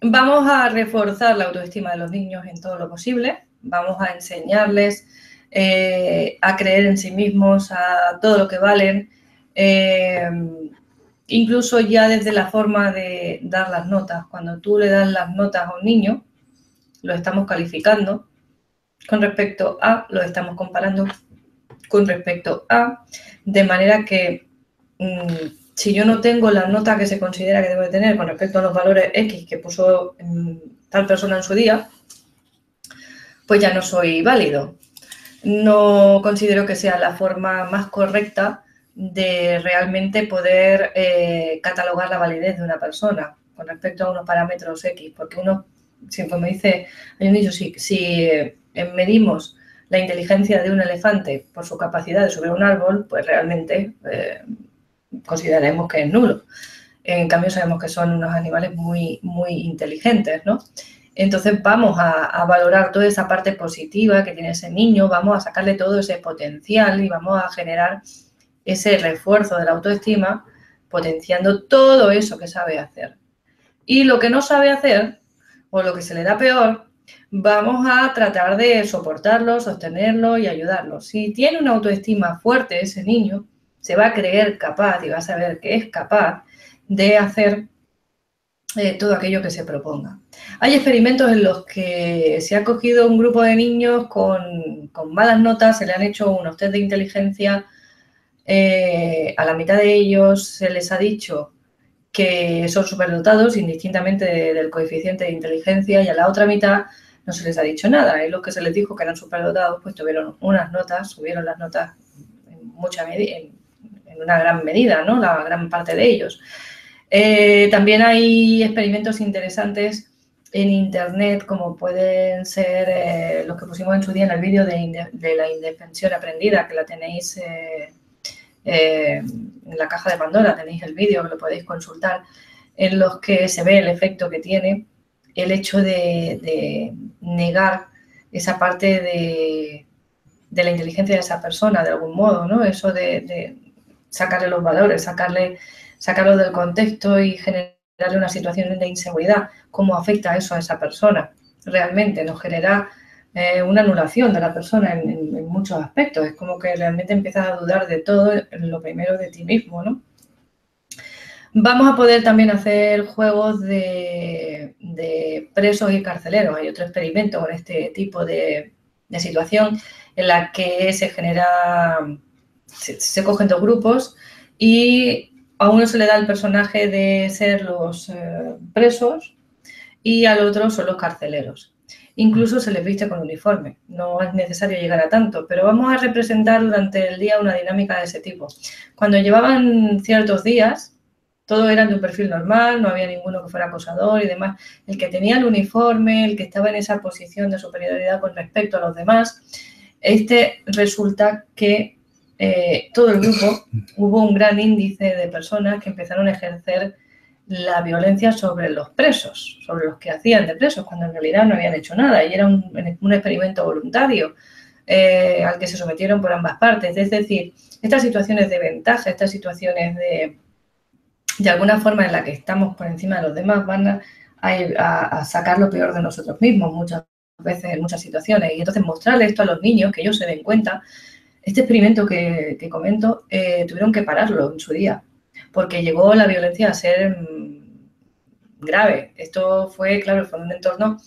Vamos a reforzar la autoestima de los niños en todo lo posible. Vamos a enseñarles a creer en sí mismos, a todo lo que valen, incluso ya desde la forma de dar las notas. Cuando tú le das las notas a un niño, lo estamos calificando con respecto a, lo estamos comparando con respecto a, de manera que si yo no tengo la nota que se considera que debo de tener con respecto a los valores X que puso tal persona en su día, pues ya no soy válido. No considero que sea la forma más correcta de realmente poder catalogar la validez de una persona con respecto a unos parámetros X, porque uno, como dice, hay un dicho, si medimos la inteligencia de un elefante por su capacidad de subir un árbol, pues realmente consideraremos que es nulo. En cambio, sabemos que son unos animales muy, muy inteligentes, ¿no? Entonces, vamos a valorar toda esa parte positiva que tiene ese niño, vamos a sacarle todo ese potencial y vamos a generar ese refuerzo de la autoestima, potenciando todo eso que sabe hacer. Y lo que no sabe hacer, o lo que se le da peor, vamos a tratar de soportarlo, sostenerlo y ayudarlo. Si tiene una autoestima fuerte ese niño, se va a creer capaz y va a saber que es capaz de hacer todo aquello que se proponga. Hay experimentos en los que se ha cogido un grupo de niños con malas notas, se le han hecho unos test de inteligencia, a la mitad de ellos se les ha dicho que son superdotados indistintamente del coeficiente de inteligencia y a la otra mitad no se les ha dicho nada. Y los que se les dijo que eran superdotados pues tuvieron unas notas, subieron las notas en una gran medida, ¿no? La gran parte de ellos. También hay experimentos interesantes en Internet, como pueden ser los que pusimos en su día en el vídeo de la indefensión aprendida, que la tenéis en la caja de Pandora, tenéis el vídeo que lo podéis consultar, en los que se ve el efecto que tiene el hecho de negar esa parte de la inteligencia de esa persona, de algún modo, ¿no? Eso de sacarle los valores, sacarlo del contexto y generarle una situación de inseguridad. ¿Cómo afecta eso a esa persona? Realmente nos genera una anulación de la persona en muchos aspectos. Es como que realmente empiezas a dudar de todo, lo primero de ti mismo, ¿no? Vamos a poder también hacer juegos de presos y carceleros. Hay otro experimento con este tipo de situación en la que se cogen dos grupos y a uno se le da el personaje de ser los presos y al otro son los carceleros. Incluso se les viste con uniforme, no es necesario llegar a tanto, pero vamos a representar durante el día una dinámica de ese tipo. Cuando llevaban ciertos días, todos eran de un perfil normal, no había ninguno que fuera acosador y demás. El que tenía el uniforme, el que estaba en esa posición de superioridad con respecto a los demás, resulta que todo el grupo, hubo un gran índice de personas que empezaron a ejercer la violencia sobre los presos, sobre los que hacían de presos, cuando en realidad no habían hecho nada y era un experimento voluntario. al que se sometieron por ambas partes. Es decir, estas situaciones de ventaja, estas situaciones de alguna forma en la que estamos por encima de los demás van a sacar lo peor de nosotros mismos muchas veces en muchas situaciones. Y entonces mostrarle esto a los niños, que ellos se den cuenta. Este experimento que comento, tuvieron que pararlo en su día, porque llegó la violencia a ser grave. Esto fue, claro, fue un entorno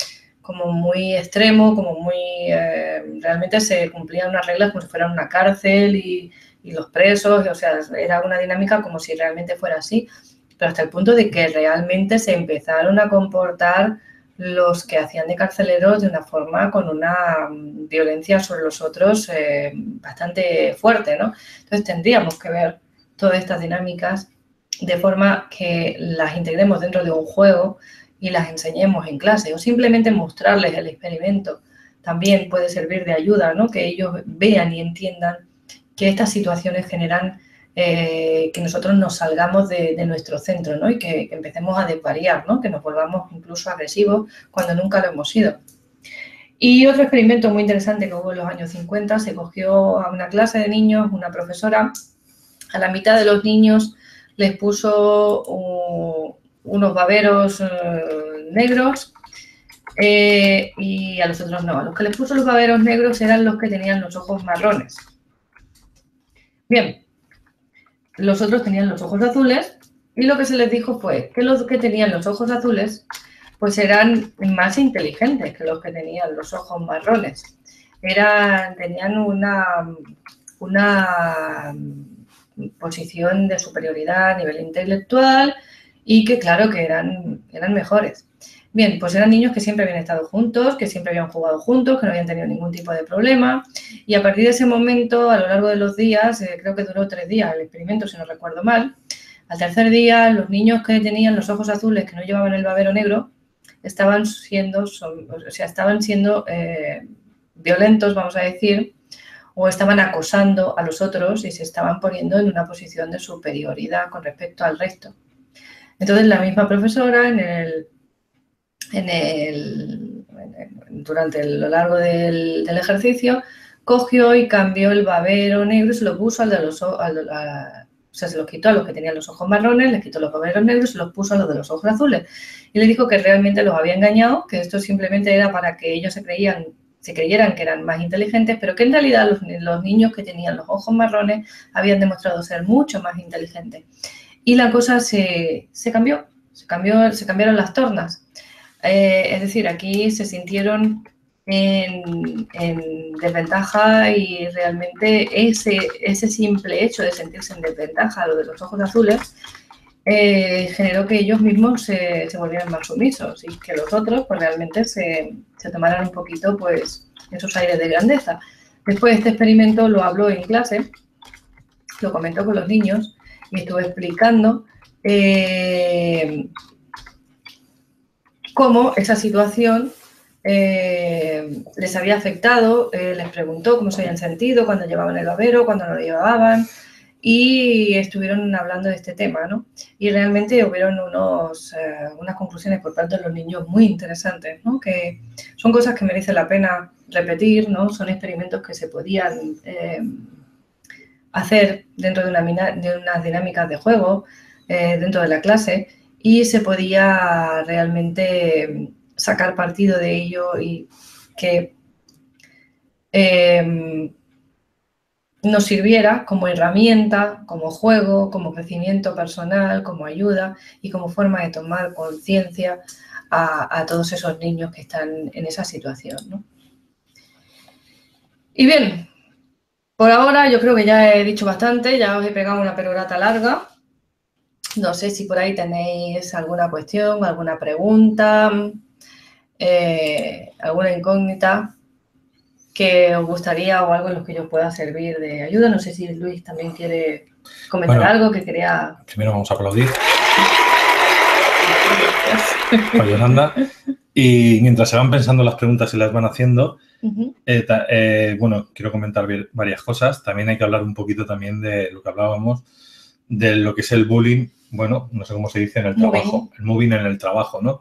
como muy extremo, como muy... realmente se cumplían unas reglas como si fuera una cárcel y los presos, o sea, era una dinámica como si realmente fuera así, pero hasta el punto de que realmente se empezaron a comportar los que hacían de carceleros de una forma con una violencia sobre los otros bastante fuerte, ¿no? Entonces tendríamos que ver todas estas dinámicas de forma que las integremos dentro de un juego y las enseñemos en clase, o simplemente mostrarles el experimento también puede servir de ayuda, ¿no? Que ellos vean y entiendan que estas situaciones generan que nosotros nos salgamos de nuestro centro, ¿no? Y que empecemos a desvariar, ¿no? Que nos volvamos incluso agresivos cuando nunca lo hemos sido. Y otro experimento muy interesante que hubo en los años 50, se cogió a una clase de niños, una profesora, a la mitad de los niños les puso unos baberos negros y a los otros no. A los que les puso los baberos negros eran los que tenían los ojos marrones. Bien, los otros tenían los ojos azules y lo que se les dijo fue que los que tenían los ojos azules pues eran más inteligentes que los que tenían los ojos marrones. Tenían una posición de superioridad a nivel intelectual y que claro que eran mejores. Bien, pues eran niños que siempre habían estado juntos, que siempre habían jugado juntos, que no habían tenido ningún tipo de problema y a partir de ese momento, a lo largo de los días, creo que duró 3 días el experimento, si no recuerdo mal, al tercer día los niños que tenían los ojos azules, que no llevaban el babero negro, estaban siendo violentos, vamos a decir, o estaban acosando a los otros y se estaban poniendo en una posición de superioridad con respecto al resto. Entonces la misma profesora durante lo largo del ejercicio cogió y cambió el babero negro y se lo puso al de los ojos, se los quitó a los que tenían los ojos marrones, les quitó los baberos negros y se los puso a los de los ojos azules. Y le dijo que realmente los había engañado, que esto simplemente era para que ellos se creyeran que eran más inteligentes, pero que en realidad los niños que tenían los ojos marrones habían demostrado ser mucho más inteligentes. Y la cosa se cambiaron las tornas. Es decir, aquí se sintieron en desventaja y realmente ese simple hecho de sentirse en desventaja, lo de los ojos azules, generó que ellos mismos se volvieran más sumisos y que los otros pues realmente se tomaran un poquito pues esos aires de grandeza. Después este experimento lo habló en clase, lo comentó con los niños y estuve explicando cómo esa situación les había afectado, les preguntó cómo se habían sentido cuando llevaban el babero, cuando no lo llevaban y estuvieron hablando de este tema, ¿no? Y realmente hubieron unas conclusiones por parte de los niños muy interesantes, ¿no? Que son cosas que merece la pena repetir, ¿no? Son experimentos que se podían hacer dentro de unas dinámicas de juego, dentro de la clase, y se podía realmente sacar partido de ello y que nos sirviera como herramienta, como juego, como crecimiento personal, como ayuda y como forma de tomar conciencia a todos esos niños que están en esa situación, ¿no? Y bien, por ahora yo creo que ya he dicho bastante, ya os he pegado una perorata larga. No sé si por ahí tenéis alguna cuestión, alguna pregunta, alguna incógnita que os gustaría o algo en lo que yo pueda servir de ayuda. No sé si Luis también quiere comentar algo que quería... Primero vamos a aplaudir. A Yolanda. Y mientras se van pensando las preguntas y las van haciendo, bueno, quiero comentar varias cosas. También hay que hablar un poquito también de lo que hablábamos, de lo que es el bullying, bueno, no sé cómo se dice en el trabajo, el mobbing en el trabajo, ¿no?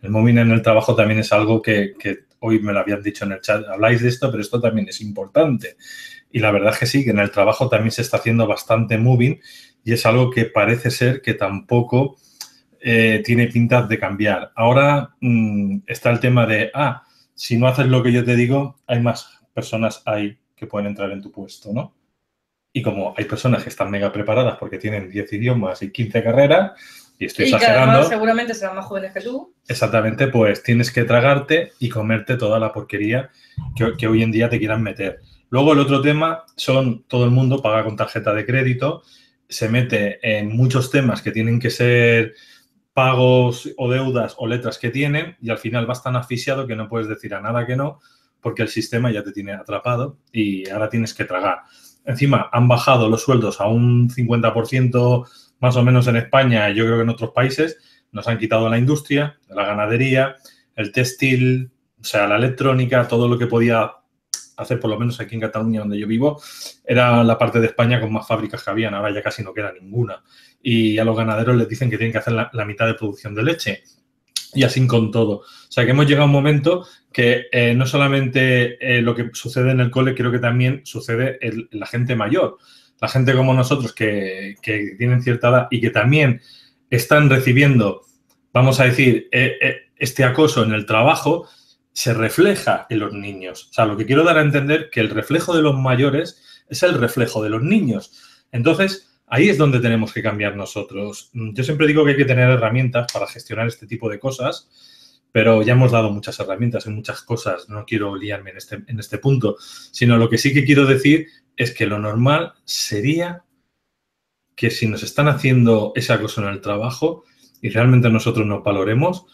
El mobbing en el trabajo también es algo que hoy me lo habían dicho en el chat, habláis de esto, pero esto también es importante. Y la verdad es que sí, que en el trabajo también se está haciendo bastante moving y es algo que parece ser que tampoco tiene pinta de cambiar. Ahora está el tema de, si no haces lo que yo te digo, hay más personas ahí que pueden entrar en tu puesto, ¿no? Y como hay personas que están mega preparadas porque tienen 10 idiomas y 15 carreras, y estoy exagerando. Que además seguramente serán más jóvenes que tú. Exactamente, pues tienes que tragarte y comerte toda la porquería que hoy en día te quieran meter. Luego el otro tema son, todo el mundo paga con tarjeta de crédito, se mete en muchos temas que tienen que ser pagos o deudas o letras que tienen y al final vas tan asfixiado que no puedes decir a nada que no porque el sistema ya te tiene atrapado y ahora tienes que tragar. Encima han bajado los sueldos a un 50% más o menos en España y yo creo que en otros países. Nos han quitado la industria, la ganadería, el textil, o sea, la electrónica, todo lo que podía hacer, por lo menos aquí en Cataluña, donde yo vivo, era la parte de España con más fábricas que habían. Ahora ya casi no queda ninguna. Y a los ganaderos les dicen que tienen que hacer la mitad de producción de leche. Y así con todo. O sea, que hemos llegado a un momento que no solamente lo que sucede en el cole, creo que también sucede en la gente mayor. La gente como nosotros que tienen cierta edad y que también están recibiendo, vamos a decir, este acoso en el trabajo, se refleja en los niños. O sea, lo que quiero dar a entender que el reflejo de los mayores es el reflejo de los niños. Entonces, ahí es donde tenemos que cambiar nosotros. Yo siempre digo que hay que tener herramientas para gestionar este tipo de cosas, pero ya hemos dado muchas herramientas en muchas cosas. No quiero liarme en este punto, sino lo que sí que quiero decir es que lo normal sería que si nos están haciendo ese acoso en el trabajo y realmente nosotros nos valoremos,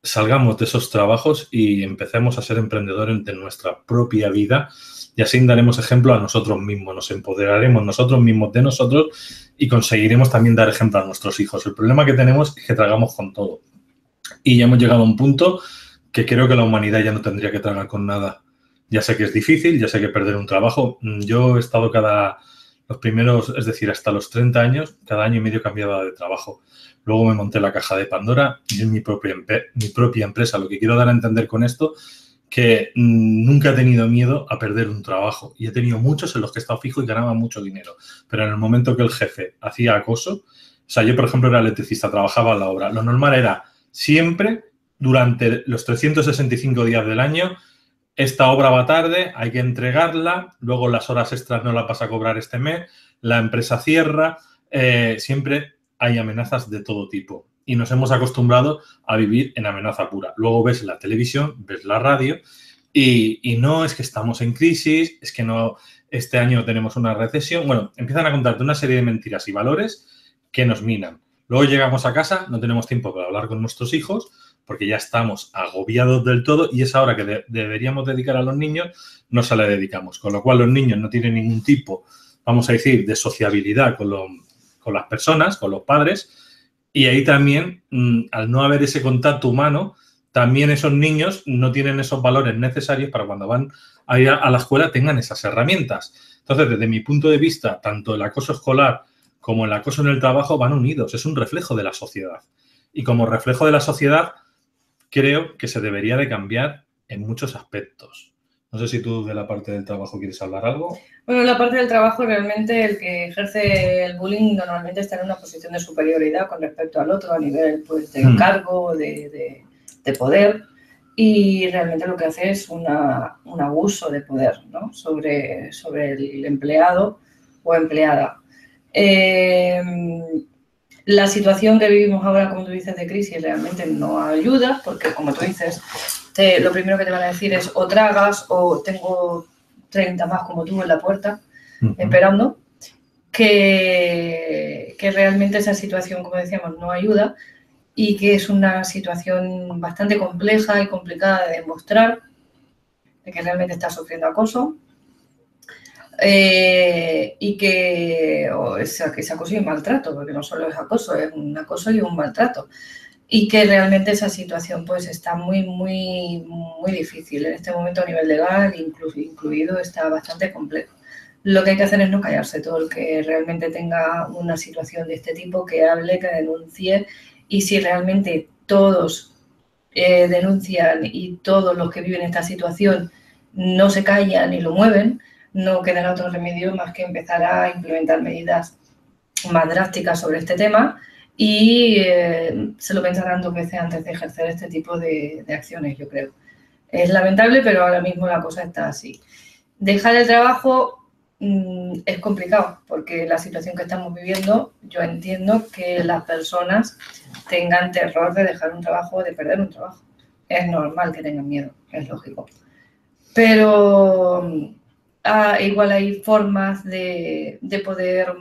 salgamos de esos trabajos y empecemos a ser emprendedores de nuestra propia vida y así daremos ejemplo a nosotros mismos, nos empoderaremos nosotros mismos de nosotros y conseguiremos también dar ejemplo a nuestros hijos. El problema que tenemos es que tragamos con todo y ya hemos llegado a un punto que creo que la humanidad ya no tendría que tragar con nada. Ya sé que es difícil, ya sé que perder un trabajo. Yo he estado los primeros, es decir, hasta los 30 años, cada año y medio cambiaba de trabajo. Luego me monté la caja de Pandora y es mi propia empresa. Lo que quiero dar a entender con esto, que nunca he tenido miedo a perder un trabajo. Y he tenido muchos en los que he estado fijo y ganaba mucho dinero. Pero en el momento que el jefe hacía acoso, o sea, yo, por ejemplo, era electricista, trabajaba a la obra. Lo normal era siempre, durante los 365 días del año, esta obra va tarde, hay que entregarla, luego las horas extras no las vas a cobrar este mes, la empresa cierra, siempre hay amenazas de todo tipo y nos hemos acostumbrado a vivir en amenaza pura. Luego ves la televisión, ves la radio y no es que estamos en crisis, es que no, este año tenemos una recesión. Bueno, empiezan a contarte una serie de mentiras y valores que nos minan. Luego llegamos a casa, no tenemos tiempo para hablar con nuestros hijos porque ya estamos agobiados del todo y esa hora que deberíamos dedicar a los niños no se la dedicamos. Con lo cual los niños no tienen ningún tipo, vamos a decir, de sociabilidad con las personas, con los padres. Y ahí también, al no haber ese contacto humano, también esos niños no tienen esos valores necesarios para cuando van a ir a la escuela tengan esas herramientas. Entonces, desde mi punto de vista, tanto el acoso escolar como el acoso en el trabajo van unidos. Es un reflejo de la sociedad. Y como reflejo de la sociedad, creo que se debería de cambiar en muchos aspectos. No sé si tú de la parte del trabajo quieres hablar algo. Bueno, en la parte del trabajo realmente el que ejerce el bullying normalmente está en una posición de superioridad con respecto al otro a nivel pues, de cargo, de poder y realmente lo que hace es un abuso de poder, ¿no? sobre el empleado o empleada. La situación que vivimos ahora, como tú dices, de crisis realmente no ayuda porque, como tú dices, lo primero que te van a decir es o tragas o tengo 30 más como tú en la puerta esperando, que realmente esa situación, como decíamos, no ayuda y que es una situación bastante compleja y complicada de demostrar de que realmente está sufriendo acoso. Y que ese acoso y un maltrato, porque no solo es acoso, es un acoso y un maltrato. Y que realmente esa situación pues está muy, muy, muy difícil. En este momento a nivel legal, incluido, está bastante complejo. Lo que hay que hacer es no callarse. Todo el que realmente tenga una situación de este tipo, que hable, que denuncie. Y si realmente todos denuncian y todos los que viven esta situación no se callan y lo mueven, no quedará otro remedio más que empezar a implementar medidas más drásticas sobre este tema y se lo pensarán 2 veces antes de ejercer este tipo de acciones, yo creo. Es lamentable, pero ahora mismo la cosa está así. Dejar el trabajo es complicado, porque la situación que estamos viviendo, yo entiendo que las personas tengan terror de dejar un trabajo o de perder un trabajo. Es normal que tengan miedo, es lógico. Pero igual hay formas de poder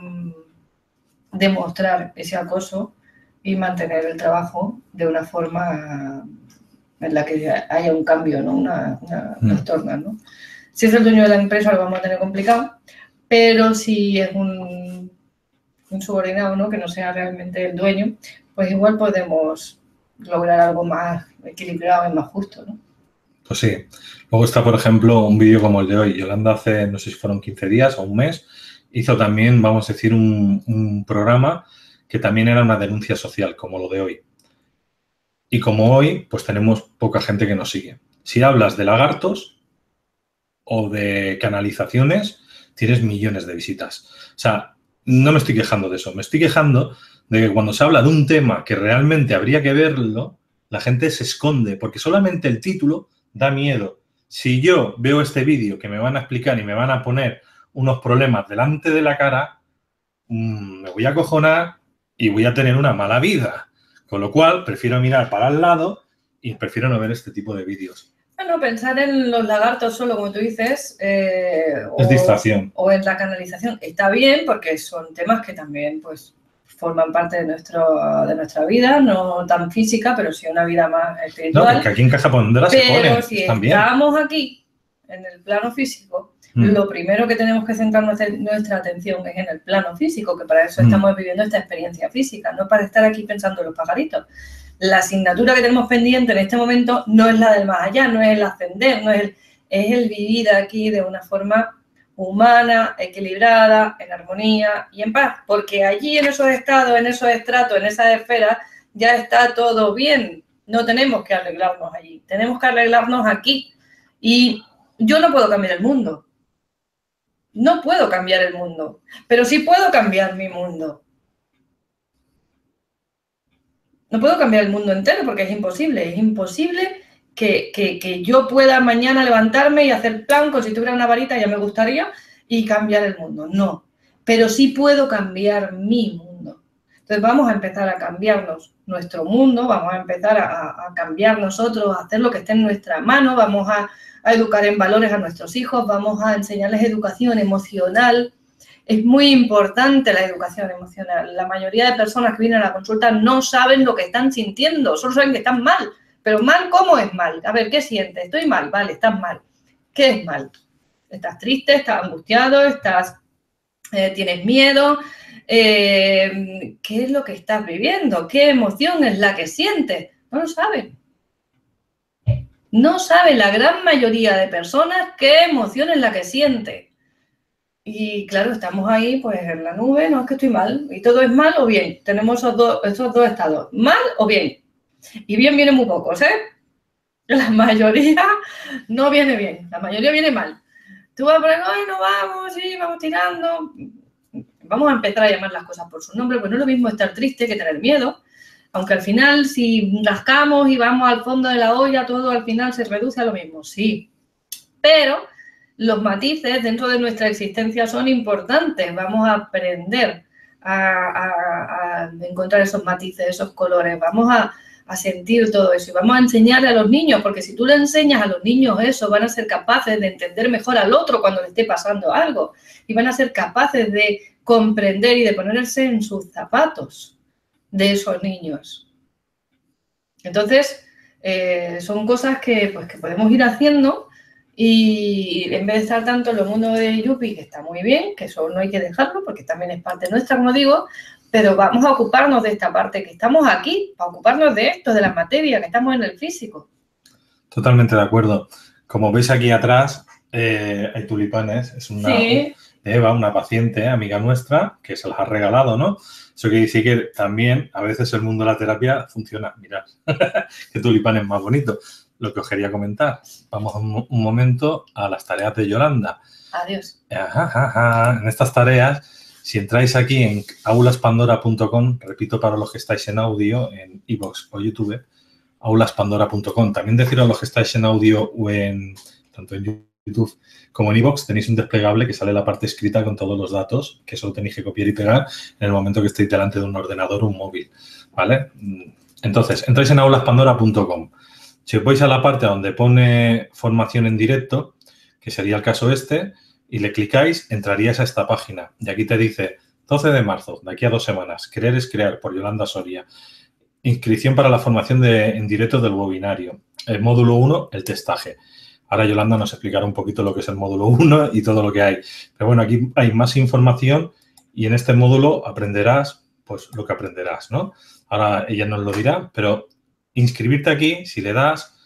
demostrar ese acoso y mantener el trabajo de una forma en la que haya un cambio, ¿no? Unas tornas, ¿no? Si es el dueño de la empresa lo vamos a tener complicado, pero si es un subordinado, ¿no? Que no sea realmente el dueño, pues igual podemos lograr algo más equilibrado y más justo, ¿no? Pues sí. Luego está, por ejemplo, un vídeo como el de hoy. Yolanda hace, no sé si fueron 15 días o un mes, hizo también, vamos a decir, un programa que también era una denuncia social, como lo de hoy. Y como hoy, pues tenemos poca gente que nos sigue. Si hablas de lagartos o de canalizaciones, tienes millones de visitas. O sea, no me estoy quejando de eso. Me estoy quejando de que cuando se habla de un tema que realmente habría que verlo, la gente se esconde, porque solamente el título da miedo. Si yo veo este vídeo que me van a explicar y me van a poner unos problemas delante de la cara, me voy a acojonar y voy a tener una mala vida. Con lo cual, prefiero mirar para el lado y prefiero no ver este tipo de vídeos. Bueno, pensar en los lagartos solo, como tú dices, es distracción. O en la canalización está bien porque son temas que también pues forman parte de nuestra vida, no tan física, pero sí una vida más espiritual. No, porque aquí en Casa Pondera se pone. Pero si estamos aquí, en el plano físico, lo primero que tenemos que centrar nuestra atención es en el plano físico, que para eso estamos viviendo esta experiencia física, no para estar aquí pensando en los pajaritos. La asignatura que tenemos pendiente en este momento no es la del más allá, no es el ascender, es el vivir aquí de una forma humana, equilibrada, en armonía y en paz, porque allí en esos estados, en esos estratos, en esas esferas, ya está todo bien. No tenemos que arreglarnos allí, tenemos que arreglarnos aquí. Y yo no puedo cambiar el mundo. No puedo cambiar el mundo, pero sí puedo cambiar mi mundo. No puedo cambiar el mundo entero porque es imposible. Es imposible que yo pueda mañana levantarme y hacer plan como si tuviera una varita, ya me gustaría, y cambiar el mundo. No, pero sí puedo cambiar mi mundo. Entonces vamos a empezar a cambiarnos nuestro mundo, vamos a empezar a cambiar nosotros, a hacer lo que esté en nuestra mano, vamos a educar en valores a nuestros hijos, vamos a enseñarles educación emocional. Es muy importante la educación emocional. La mayoría de personas que vienen a la consulta no saben lo que están sintiendo, solo saben que están mal. Pero mal, ¿cómo es mal? A ver, ¿qué sientes? Estoy mal, vale, estás mal. ¿Qué es mal? ¿Estás triste? ¿Estás angustiado? ¿Tienes miedo? ¿Qué es lo que estás viviendo? ¿Qué emoción es la que sientes? No lo saben. No sabe la gran mayoría de personas qué emoción es la que siente. Y claro, estamos ahí pues en la nube, no es que estoy mal, y todo es mal o bien. Tenemos esos dos estados, mal o bien. Y bien viene muy pocos, ¿eh? La mayoría no viene bien, la mayoría viene mal. Tú vas por ahí, no vamos, sí, vamos tirando. Vamos a empezar a llamar las cosas por su nombre, pues no es lo mismo estar triste que tener miedo. Aunque al final, si rascamos y vamos al fondo de la olla, todo al final se reduce a lo mismo, sí. Pero los matices dentro de nuestra existencia son importantes. Vamos a aprender a encontrar esos matices, esos colores. Vamos a sentir todo eso y vamos a enseñarle a los niños, porque si tú le enseñas a los niños eso, van a ser capaces de entender mejor al otro cuando le esté pasando algo y van a ser capaces de comprender y de ponerse en sus zapatos de esos niños. Entonces, son cosas que podemos ir haciendo y en vez de estar tanto en los mundos de Yupi, que está muy bien, que eso no hay que dejarlo porque también es parte nuestra, como digo, pero vamos a ocuparnos de esta parte, que estamos aquí, para ocuparnos de esto, de la materia, que estamos en el físico. Totalmente de acuerdo. Como veis aquí atrás, hay tulipanes, es una... Sí. de Eva, una paciente, amiga nuestra, que se las ha regalado, ¿no? Eso quiere decir que también a veces el mundo de la terapia funciona. Mirad, qué tulipán es más bonito. Lo que os quería comentar. Vamos un momento a las tareas de Yolanda. Adiós. En estas tareas, si entráis aquí en aulaspandora.com, repito para los que estáis en audio, en iVoox o YouTube, aulaspandora.com. También deciros a los que estáis en audio o tanto en YouTube como en iVoox, tenéis un desplegable que sale la parte escrita con todos los datos que solo tenéis que copiar y pegar en el momento que estéis delante de un ordenador o un móvil, ¿vale? Entonces, entráis en aulaspandora.com. Si os vais a la parte donde pone formación en directo, que sería el caso este, y le clicáis, entraríais a esta página. Y aquí te dice 12 de marzo, de aquí a 2 semanas, Creer es crear, por Yolanda Soria. Inscripción para la formación en directo del webinario. El módulo 1, el testaje. Ahora Yolanda nos explicará un poquito lo que es el módulo 1 y todo lo que hay. Pero bueno, aquí hay más información y en este módulo aprenderás pues lo que aprenderás, ¿no? Ahora ella nos lo dirá, pero inscribirte aquí, si le das,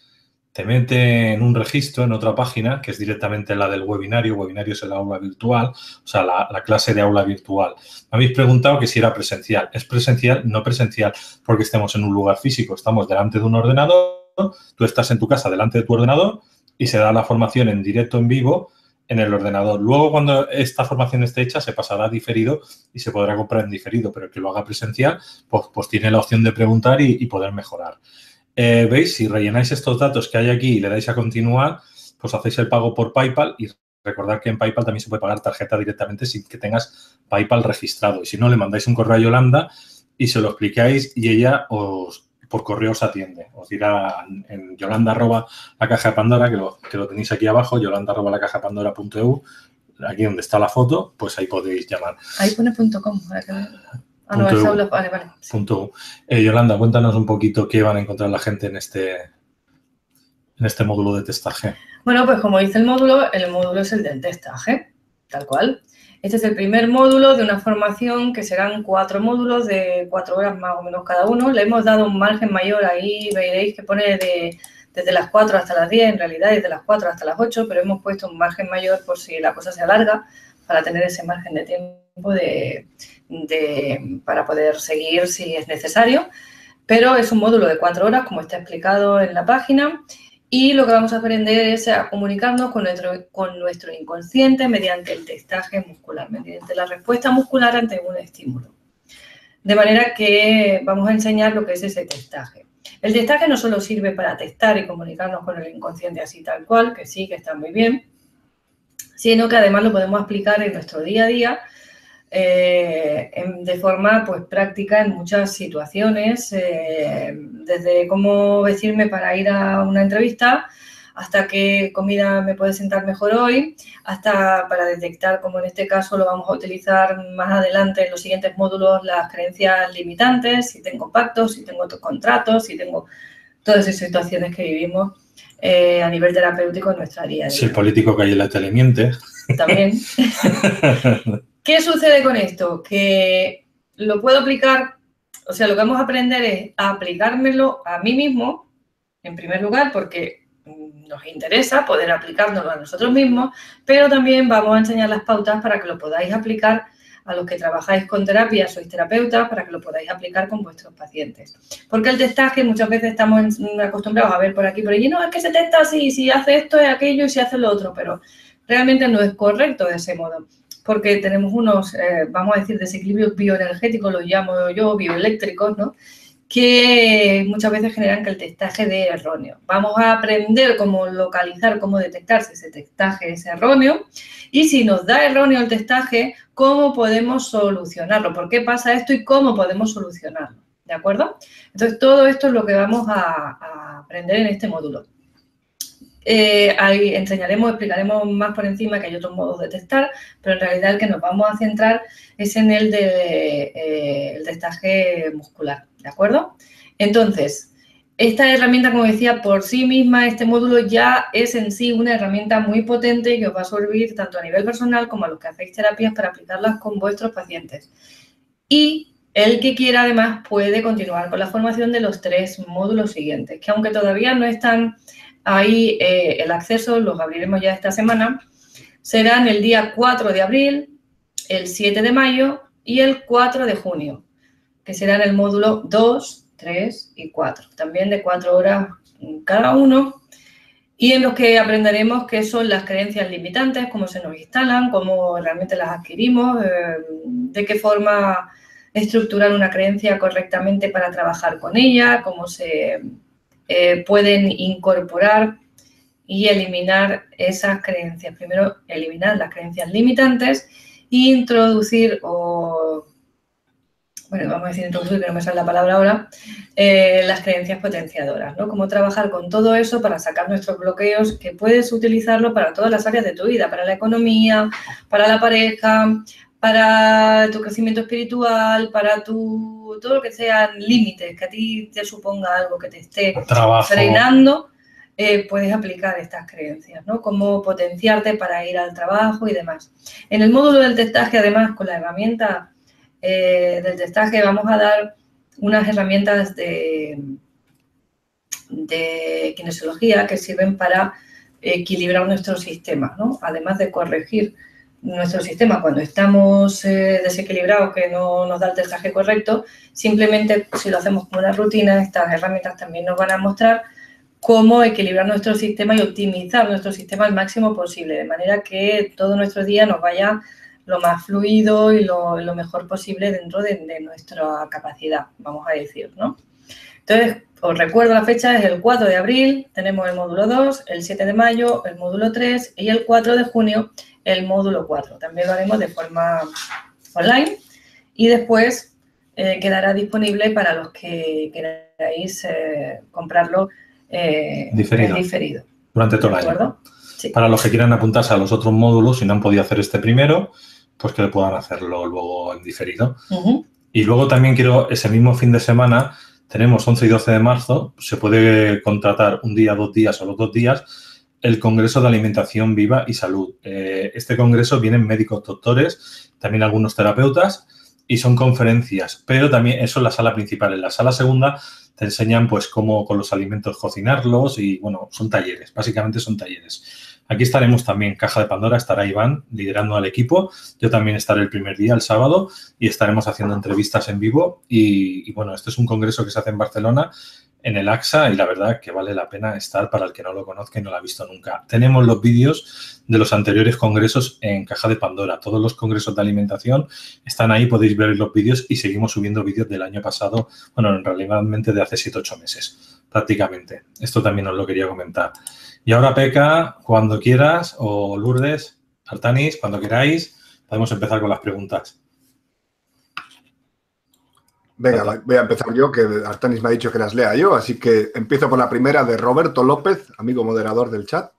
te mete en un registro, en otra página, que es directamente la del webinario. Webinario es el aula virtual, o sea, la clase de aula virtual. Me habéis preguntado que si era presencial. Es presencial, no presencial porque estemos en un lugar físico. Estamos delante de un ordenador, tú estás en tu casa delante de tu ordenador y se da la formación en directo, en vivo, en el ordenador. Luego, cuando esta formación esté hecha, se pasará a diferido y se podrá comprar en diferido, pero el que lo haga presencial, pues tiene la opción de preguntar y poder mejorar. ¿Veis? Si rellenáis estos datos que hay aquí y le dais a continuar, pues hacéis el pago por PayPal y recordad que en PayPal también se puede pagar tarjeta directamente sin que tengas PayPal registrado. Y si no, le mandáis un correo a Yolanda y se lo explicáis y ella por correo os atiende. Os dirá en Yolanda @ la caja de Pandora, que lo tenéis aquí abajo, Yolanda @ lacajapandora.eu, aquí donde está la foto, pues ahí podéis llamar. Ahí pone .com. Ah, no, es aula, vale. Sí. Yolanda, cuéntanos un poquito qué van a encontrar la gente en este módulo de testaje. Bueno, pues como dice el módulo es el del testaje, tal cual. Este es el primer módulo de una formación que serán 4 módulos de 4 horas más o menos cada uno. Le hemos dado un margen mayor, ahí veréis que pone desde las 4 hasta las 10, en realidad desde las 4 hasta las 8, pero hemos puesto un margen mayor por si la cosa se alarga, para tener ese margen de tiempo para poder seguir si es necesario. Pero es un módulo de 4 horas, como está explicado en la página. Y lo que vamos a aprender es a comunicarnos con nuestro inconsciente mediante el testaje muscular, mediante la respuesta muscular ante un estímulo. De manera que vamos a enseñar lo que es ese testaje. El testaje no solo sirve para testar y comunicarnos con el inconsciente así tal cual, que sí, que está muy bien, sino que además lo podemos aplicar en nuestro día a día de forma pues práctica en muchas situaciones, desde cómo vestirme para ir a una entrevista, hasta qué comida me puede sentar mejor hoy, hasta para detectar, como en este caso lo vamos a utilizar más adelante en los siguientes módulos, las creencias limitantes, si tengo pactos, si tengo contratos, si tengo todas esas situaciones que vivimos a nivel terapéutico en nuestra día a día. Si el político que hay en la tele miente. También. ¿Qué sucede con esto? Que lo puedo aplicar, o sea, lo que vamos a aprender es a aplicármelo a mí mismo, en primer lugar, porque nos interesa poder aplicárnoslo a nosotros mismos, pero también vamos a enseñar las pautas para que lo podáis aplicar a los que trabajáis con terapia, sois terapeutas, para que lo podáis aplicar con vuestros pacientes. Porque el testaje muchas veces estamos acostumbrados a ver por aquí, por allí, no, es que se testa así, si hace esto es aquello y si hace lo otro, pero realmente no es correcto de ese modo, porque tenemos unos, vamos a decir, desequilibrios bioenergéticos, los llamo yo, bioeléctricos, ¿no?, que muchas veces generan que el testaje dé erróneo. Vamos a aprender cómo localizar, cómo detectar si ese testaje es erróneo y si nos da erróneo el testaje, cómo podemos solucionarlo, por qué pasa esto y cómo podemos solucionarlo, ¿de acuerdo? Entonces, todo esto es lo que vamos a aprender en este módulo. Ahí explicaremos más por encima que hay otros modos de testar, pero en realidad el que nos vamos a centrar es en el el testaje muscular, ¿de acuerdo? Entonces, esta herramienta, como decía, por sí misma, este módulo ya es en sí una herramienta muy potente que os va a servir tanto a nivel personal como a los que hacéis terapias para aplicarlas con vuestros pacientes. Y el que quiera, además, puede continuar con la formación de los 3 módulos siguientes, que aunque todavía no están ahí el acceso, los abriremos ya esta semana, serán el día 4 de abril, el 7 de mayo y el 4 de junio, que serán el módulo 2, 3 y 4, también de 4 horas cada uno, y en los que aprenderemos qué son las creencias limitantes, cómo se nos instalan, cómo realmente las adquirimos, de qué forma estructurar una creencia correctamente para trabajar con ella, cómo se pueden incorporar y eliminar esas creencias. Primero, eliminar las creencias limitantes e introducir, vamos a decir introducir, que no me sale la palabra ahora, las creencias potenciadoras, ¿no? Cómo trabajar con todo eso para sacar nuestros bloqueos, que puedes utilizarlo para todas las áreas de tu vida, para la economía, para la pareja, para tu crecimiento espiritual, para todo lo que sean límites, que a ti te suponga algo que te esté frenando. Puedes aplicar estas creencias, ¿no? Cómo potenciarte para ir al trabajo y demás. En el módulo del testaje, además, con la herramienta del testaje, vamos a dar unas herramientas de kinesiología que sirven para equilibrar nuestro sistema, ¿no? Además de corregir nuestro sistema cuando estamos desequilibrados, que no nos da el testaje correcto, simplemente si lo hacemos como una rutina, estas herramientas también nos van a mostrar cómo equilibrar nuestro sistema y optimizar nuestro sistema al máximo posible, de manera que todo nuestro día nos vaya lo más fluido y lo mejor posible dentro de nuestra capacidad, vamos a decir, ¿no? Entonces, os recuerdo la fecha, es el 4 de abril, tenemos el módulo 2, el 7 de mayo, el módulo 3 y el 4 de junio, el módulo 4. También lo haremos de forma online y después quedará disponible para los que queráis comprarlo diferido. Durante todo el año. Sí. Para los que quieran apuntarse a los otros módulos y no han podido hacer este primero, pues que puedan hacerlo luego en diferido. Y luego también ese mismo fin de semana, tenemos 11 y 12 de marzo, se puede contratar un día, 2 días o los 2 días, el Congreso de Alimentación Viva y Salud. Este congreso vienen médicos, doctores, también algunos terapeutas y son conferencias, pero también eso es la sala principal. En la sala segunda te enseñan pues cómo con los alimentos cocinarlos y, bueno, son talleres, básicamente son talleres. Aquí estaremos también, Caja de Pandora, estará Iván liderando al equipo, yo también estaré el primer día, el sábado, y estaremos haciendo entrevistas en vivo y bueno, este es un congreso que se hace en Barcelona, en el AXA, y la verdad que vale la pena estar para el que no lo conozca y no lo ha visto nunca. Tenemos los vídeos de los anteriores congresos en Caja de Pandora. Todos los congresos de alimentación están ahí, podéis ver los vídeos y seguimos subiendo vídeos del año pasado, bueno, en realidad de hace 7-8 meses, prácticamente. Esto también os lo quería comentar. Y ahora, Peka, cuando quieras, o Lourdes, Artanis, cuando queráis, podemos empezar con las preguntas. Venga, voy a empezar yo, que Artanis me ha dicho que las lea yo, así que empiezo por la primera de Roberto López, amigo moderador del chat.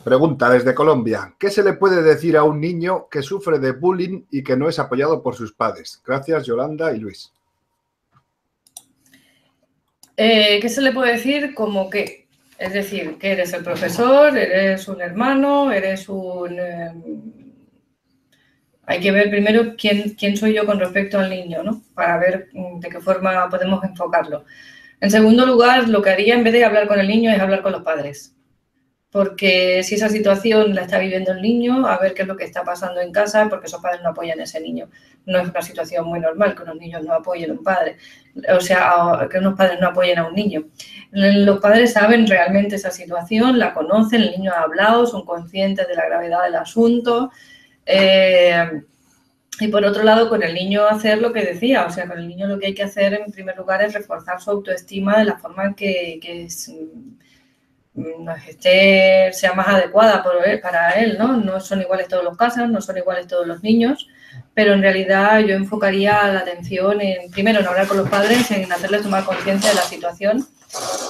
Pregunta desde Colombia, ¿qué se le puede decir a un niño que sufre de bullying y que no es apoyado por sus padres? Gracias, Yolanda y Luis. ¿Qué se le puede decir? Como que, es decir, que eres el profesor, eres un hermano, eres un... Hay que ver primero quién soy yo con respecto al niño, ¿no? Para ver de qué forma podemos enfocarlo. En segundo lugar, lo que haría en vez de hablar con el niño es hablar con los padres. Porque si esa situación la está viviendo el niño, a ver qué es lo que está pasando en casa, porque esos padres no apoyan a ese niño. No es una situación muy normal que unos niños no apoyen a un padre, o sea, que unos padres no apoyen a un niño. Los padres saben realmente esa situación, la conocen, el niño ha hablado, son conscientes de la gravedad del asunto. Y por otro lado, con el niño hacer lo que decía, o sea, con el niño lo que hay que hacer en primer lugar es reforzar su autoestima de la forma que sea más adecuada para él, ¿no? No son iguales todos los casos, no son iguales todos los niños, pero en realidad yo enfocaría la atención primero, en hablar con los padres, en hacerles tomar conciencia de la situación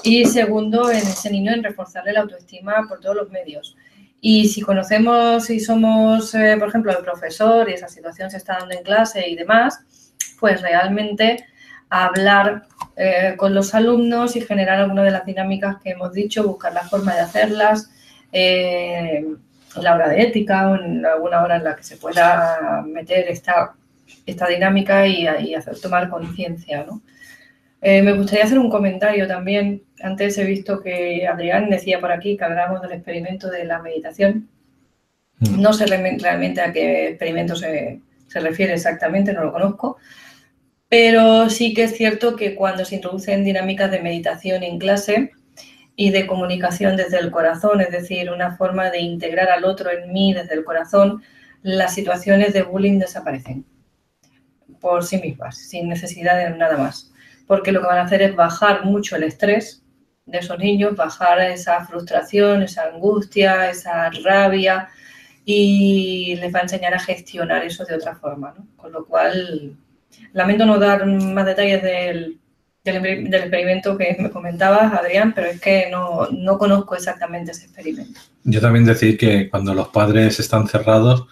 y segundo, en ese niño, en reforzarle la autoestima por todos los medios. Y si conocemos y somos, por ejemplo, el profesor y esa situación se está dando en clase y demás, pues realmente hablar con los alumnos y generar alguna de las dinámicas que hemos dicho, buscar la forma de hacerlas en la hora de ética o en alguna hora en la que se pueda meter esta dinámica y hacer tomar conciencia, ¿no? Me gustaría hacer un comentario también. Antes he visto que Adrián decía por aquí que hablamos del experimento de la meditación. No sé realmente a qué experimento se se refiere exactamente, no lo conozco. Pero sí que es cierto que cuando se introducen dinámicas de meditación en clase y de comunicación desde el corazón, es decir, una forma de integrar al otro en mí desde el corazón, las situaciones de bullying desaparecen por sí mismas, sin necesidad de nada más. Porque lo que van a hacer es bajar mucho el estrés de esos niños, bajar esa frustración, esa angustia, esa rabia y les va a enseñar a gestionar eso de otra forma, ¿no? Con lo cual, lamento no dar más detalles del experimento que me comentabas, Adrián, pero es que no conozco exactamente ese experimento. Yo también decir que cuando los padres están cerrados,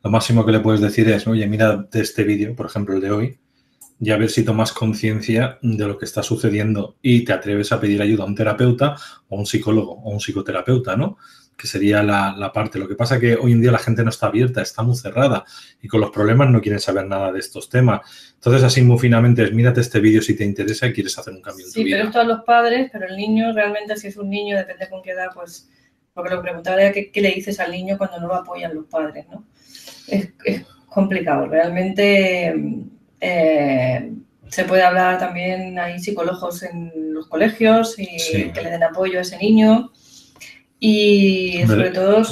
lo máximo que le puedes decir es, oye, mira de este vídeo, por ejemplo, el de hoy, y a ver si tomas conciencia de lo que está sucediendo y te atreves a pedir ayuda a un terapeuta o a un psicólogo o a un psicoterapeuta, ¿no? Que sería la parte. Lo que pasa es que hoy en día la gente no está abierta, está muy cerrada y con los problemas no quieren saber nada de estos temas. Entonces, así muy finamente es, mírate este vídeo si te interesa y quieres hacer un cambio en tu vida. Sí, pero esto a los padres, pero el niño realmente, si es un niño, depende con qué edad, pues, porque lo que preguntaba era qué le dices al niño cuando no lo apoyan los padres, ¿no? Es complicado, realmente se puede hablar también, hay psicólogos en los colegios y Sí. que le den apoyo a ese niño y sobre todo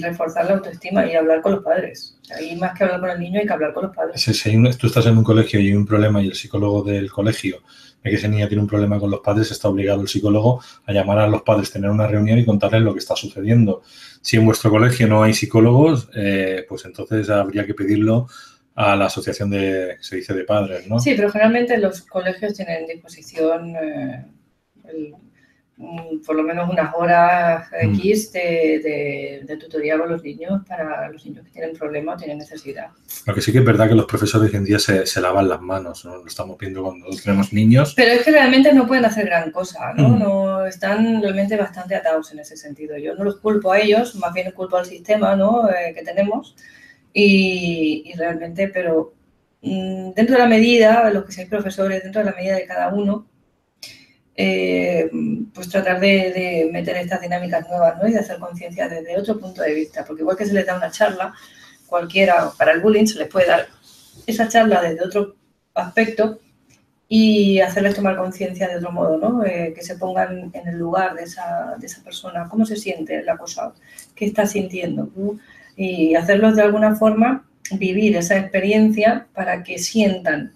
reforzar la autoestima y hablar con los padres. O sea, hay más que hablar con el niño, hay que hablar con los padres. Si tú estás en un colegio y hay un problema y el psicólogo del colegio ve que ese niño tiene un problema con los padres, está obligado el psicólogo a llamar a los padres, tener una reunión y contarles lo que está sucediendo. Si en vuestro colegio no hay psicólogos, pues entonces habría que pedirlo a la asociación de padres, ¿no? Sí, pero generalmente los colegios tienen a disposición por lo menos unas horas X de tutoría con los niños para los niños que tienen problemas o tienen necesidad. Lo que sí que es verdad que los profesores hoy en día se lavan las manos, ¿no? Lo estamos viendo cuando tenemos niños. Pero es que realmente no pueden hacer gran cosa, ¿no? No están realmente bastante atados en ese sentido. Yo no los culpo a ellos, más bien culpo al sistema, ¿no? Que tenemos y realmente, pero dentro de la medida, los que seáis profesores, dentro de la medida de cada uno, pues tratar de meter estas dinámicas nuevas, ¿no? Y de hacer conciencia desde otro punto de vista, porque igual que se les da una charla cualquiera para el bullying, se les puede dar esa charla desde otro aspecto y hacerles tomar conciencia de otro modo, ¿no? Que se pongan en el lugar de esa persona, cómo se siente el acosado, qué está sintiendo, y hacerlos de alguna forma vivir esa experiencia para que sientan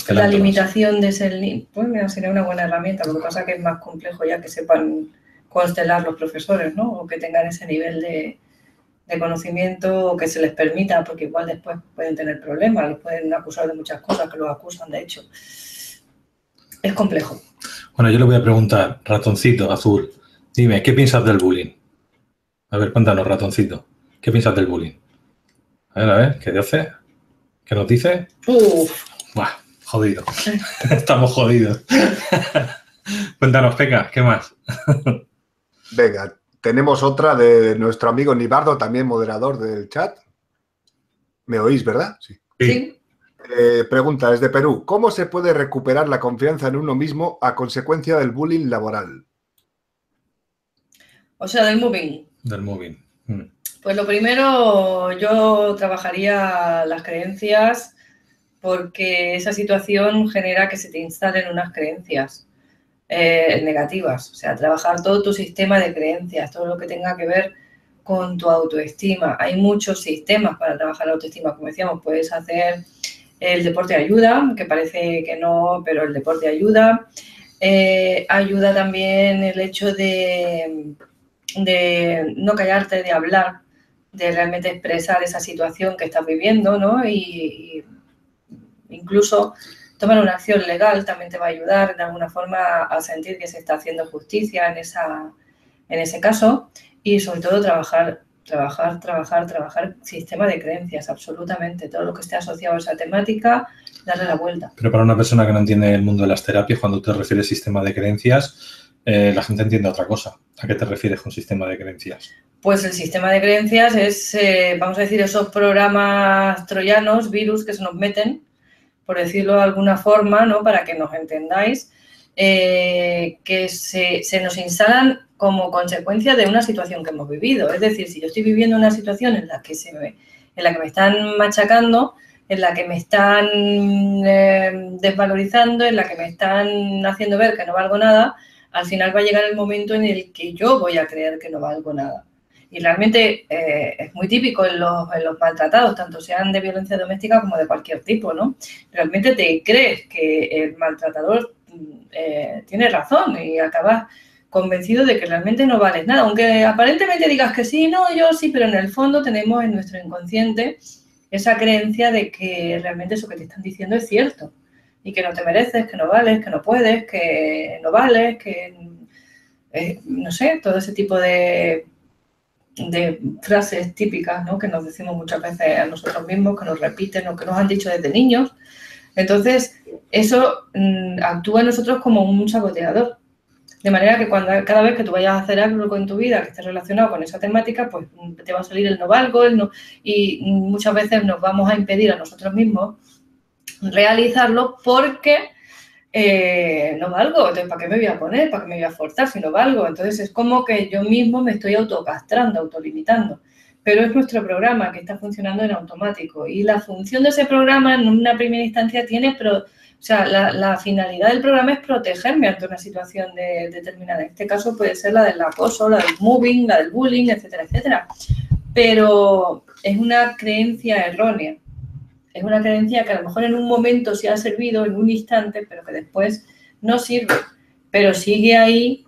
la limitación de ser niño. Pues mira, sería una buena herramienta. Lo que pasa es que es más complejo ya que sepan constelar los profesores, ¿no? O que tengan ese nivel de conocimiento o que se les permita, porque igual después pueden tener problemas, los pueden acusar de muchas cosas, que los acusan, de hecho. Es complejo. Bueno, yo le voy a preguntar, ratoncito azul, dime, ¿qué piensas del bullying? A ver, cuéntanos, ratoncito, ¿qué piensas del bullying? A ver, ¿qué dice? ¿Qué nos dice? Buah, jodido. Estamos jodidos. Cuéntanos, Peca, ¿qué más? Venga, tenemos otra de nuestro amigo Nibardo, también moderador del chat. ¿Me oís, verdad? Sí. Pregunta desde Perú. ¿Cómo se puede recuperar la confianza en uno mismo a consecuencia del bullying laboral? O sea, del moving. Del moving. Pues lo primero, yo trabajaría las creencias porque esa situación genera que se te instalen unas creencias negativas. O sea, trabajar todo tu sistema de creencias, todo lo que tenga que ver con tu autoestima. Hay muchos sistemas para trabajar la autoestima. Como decíamos, puedes hacer el deporte ayuda, que parece que no, pero el deporte ayuda. Ayuda también el hecho de no callarte, de hablar, de realmente expresar esa situación que estás viviendo, ¿no? Y incluso tomar una acción legal también te va a ayudar de alguna forma a sentir que se está haciendo justicia en ese caso y sobre todo trabajar sistema de creencias, absolutamente. Todo lo que esté asociado a esa temática, darle la vuelta. Pero para una persona que no entiende el mundo de las terapias, cuando te refieres sistema de creencias, la gente entiende otra cosa. ¿A qué te refieres con sistema de creencias? Pues el sistema de creencias es, vamos a decir, esos programas troyanos, virus que se nos meten, por decirlo de alguna forma, ¿no? Para que nos entendáis, que se nos instalan como consecuencia de una situación que hemos vivido. Es decir, si yo estoy viviendo una situación en la que en la que me están machacando, en la que me están desvalorizando, en la que me están haciendo ver que no valgo nada, al final va a llegar el momento en el que yo voy a creer que no valgo nada. Y realmente es muy típico en los maltratados, tanto sean de violencia doméstica como de cualquier tipo, ¿no? Realmente te crees que el maltratador tiene razón y acabas convencido de que realmente no vales nada. Aunque aparentemente digas que sí, no, yo sí, pero en el fondo tenemos en nuestro inconsciente esa creencia de que realmente eso que te están diciendo es cierto y que no te mereces, que no vales, que no puedes, que no vales, que no sé, todo ese tipo de frases típicas, ¿no? Que nos decimos muchas veces a nosotros mismos, que nos repiten o que nos han dicho desde niños. Entonces, eso actúa en nosotros como un saboteador. De manera que cada vez que tú vayas a hacer algo en tu vida que esté relacionado con esa temática, pues te va a salir el no valgo, y muchas veces nos vamos a impedir a nosotros mismos realizarlo porque no valgo. Entonces, ¿para qué me voy a poner? ¿Para qué me voy a forzar si no valgo? Entonces, es como que yo mismo me estoy autocastrando, autolimitando. Pero es nuestro programa que está funcionando en automático. Y la función de ese programa, en una primera instancia, la finalidad del programa es protegerme ante una situación determinada. En este caso puede ser la del acoso, la del mobbing, la del bullying, etcétera, etcétera. Pero es una creencia errónea. Es una creencia que a lo mejor en un momento sí ha servido, en un instante, pero que después no sirve. Pero sigue ahí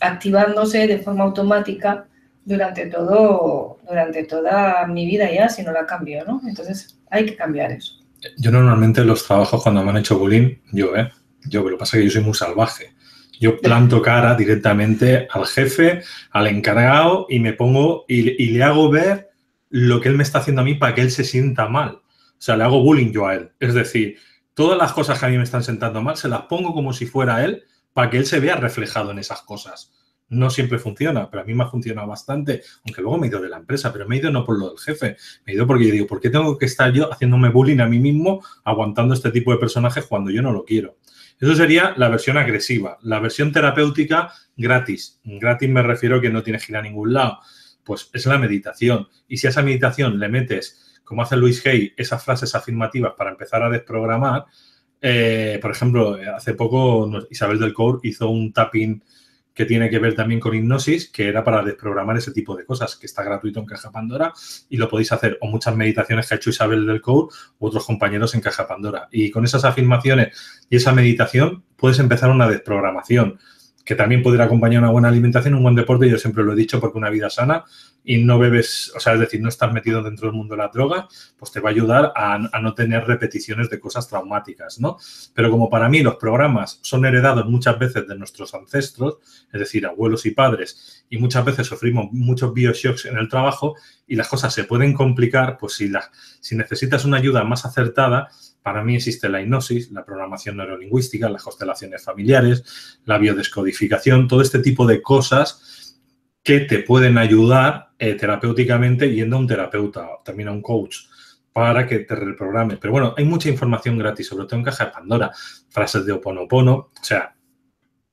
activándose de forma automática durante toda mi vida ya, si no la cambio, ¿no? Entonces hay que cambiar eso. Yo normalmente en los trabajos cuando me han hecho bullying, pero lo que pasa es que yo soy muy salvaje. Yo planto cara directamente al jefe, al encargado y me pongo y le hago ver lo que él me está haciendo a mí para que él se sienta mal. O sea, le hago bullying yo a él. Es decir, todas las cosas que a mí me están sentando mal se las pongo como si fuera él para que él se vea reflejado en esas cosas. No siempre funciona, pero a mí me ha funcionado bastante, aunque luego me he ido de la empresa, pero me he ido no por lo del jefe, me he ido porque yo digo, ¿por qué tengo que estar yo haciéndome bullying a mí mismo aguantando este tipo de personajes cuando yo no lo quiero? Eso sería la versión agresiva. La versión terapéutica, gratis. Gratis me refiero a que no tienes que ir a ningún lado. Pues es la meditación. Y si a esa meditación le metes, como hace Louise Hay, esas frases afirmativas para empezar a desprogramar, por ejemplo, hace poco Isabel del Cour hizo un tapping que tiene que ver también con hipnosis, que era para desprogramar ese tipo de cosas, que está gratuito en Caja Pandora y lo podéis hacer, o muchas meditaciones que ha hecho Isabel del Cour u otros compañeros en Caja Pandora. Y con esas afirmaciones y esa meditación puedes empezar una desprogramación, que también puede ir acompañar una buena alimentación, un buen deporte, yo siempre lo he dicho, porque una vida sana y no bebes, o sea, es decir, no estás metido dentro del mundo de la droga, pues te va a ayudar a no tener repeticiones de cosas traumáticas, ¿no? Pero como para mí los programas son heredados muchas veces de nuestros ancestros, es decir, abuelos y padres, y muchas veces sufrimos muchos bioshocks en el trabajo y las cosas se pueden complicar, pues si necesitas una ayuda más acertada, para mí existe la hipnosis, la programación neurolingüística, las constelaciones familiares, la biodescodificación, todo este tipo de cosas que te pueden ayudar terapéuticamente yendo a un terapeuta, también a un coach, para que te reprograme. Pero bueno, hay mucha información gratis, sobre todo en Caja de Pandora, frases de Ho'oponopono, o sea,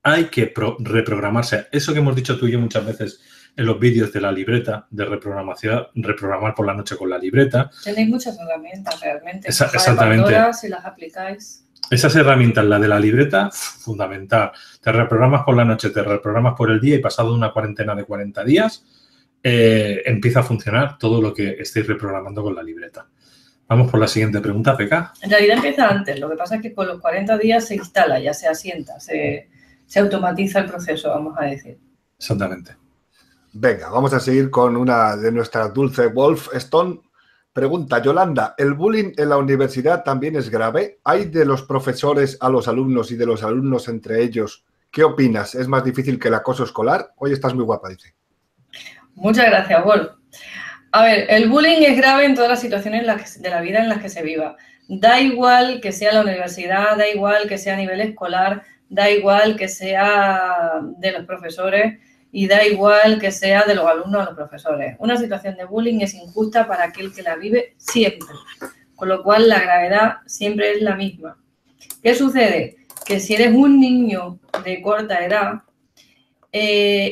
hay que reprogramarse. Eso que hemos dicho tú y yo muchas veces en los vídeos de la libreta, de reprogramación, reprogramar por la noche con la libreta. Tenéis muchas herramientas realmente. Exactamente. Pandora, si las aplicáis. Esas herramientas, la de la libreta, fundamental. Te reprogramas por la noche, te reprogramas por el día y pasado una cuarentena de 40 días, empieza a funcionar todo lo que estéis reprogramando con la libreta. Vamos por la siguiente pregunta, Peca. En realidad empieza antes. Lo que pasa es que con los 40 días se instala, ya se asienta, se automatiza el proceso, vamos a decir. Exactamente. Venga, vamos a seguir con una de nuestras Dulce Wolf Stone. Pregunta, Yolanda, ¿el bullying en la universidad también es grave? ¿Hay de los profesores a los alumnos y de los alumnos entre ellos? ¿Qué opinas? ¿Es más difícil que el acoso escolar? Hoy estás muy guapa, dice. Muchas gracias, Wolf. A ver, el bullying es grave en todas las situaciones de la vida en las que se viva. Da igual que sea la universidad, da igual que sea a nivel escolar, da igual que sea de los profesores y da igual que sea de los alumnos a los profesores. Una situación de bullying es injusta para aquel que la vive siempre, con lo cual la gravedad siempre es la misma. ¿Qué sucede? Que si eres un niño de corta edad,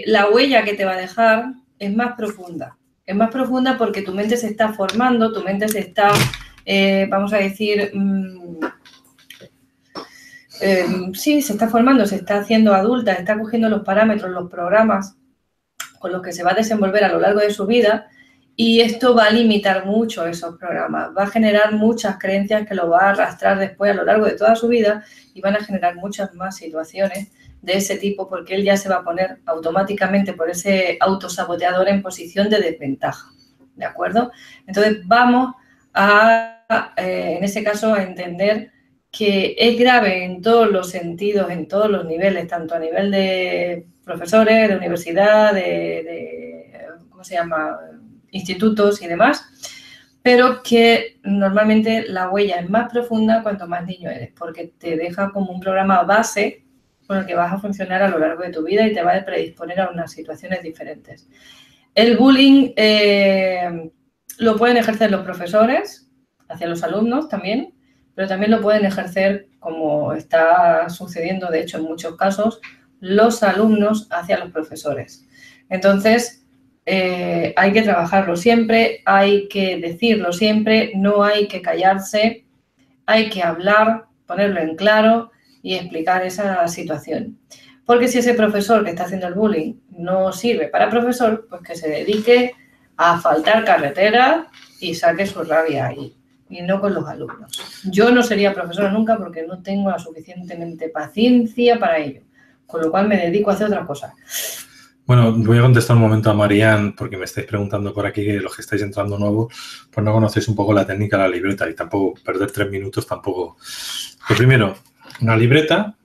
la huella que te va a dejar es más profunda. Es más profunda porque tu mente se está formando, tu mente se está, vamos a decir, sí, se está formando, se está haciendo adulta, está cogiendo los parámetros, los programas con los que se va a desenvolver a lo largo de su vida, y esto va a limitar mucho esos programas, va a generar muchas creencias que lo va a arrastrar después a lo largo de toda su vida y van a generar muchas más situaciones de ese tipo porque él ya se va a poner automáticamente por ese autosaboteador en posición de desventaja, ¿de acuerdo? Entonces vamos a, en ese caso, a entender que es grave en todos los sentidos, en todos los niveles, tanto a nivel de profesores, de universidad, ¿cómo se llama?, institutos y demás, pero que normalmente la huella es más profunda cuanto más niño eres, porque te deja como un programa base con el que vas a funcionar a lo largo de tu vida y te va a predisponer a unas situaciones diferentes. El bullying lo pueden ejercer los profesores hacia los alumnos también, pero también lo pueden ejercer, como está sucediendo de hecho en muchos casos, los alumnos hacia los profesores. Entonces, hay que trabajarlo siempre, hay que decirlo siempre, no hay que callarse, hay que hablar, ponerlo en claro y explicar esa situación. Porque si ese profesor que está haciendo el bullying no sirve para profesor, pues que se dedique a asfaltar carreteras y saque su rabia ahí, y no con los alumnos. Yo no sería profesora nunca porque no tengo la suficientemente paciencia para ello, con lo cual me dedico a hacer otra cosa. Bueno, voy a contestar un momento a Marian, porque me estáis preguntando por aquí, que los que estáis entrando nuevos, pues no conocéis un poco la técnica de la libreta y tampoco perder 3 minutos tampoco. Lo primero, una libreta,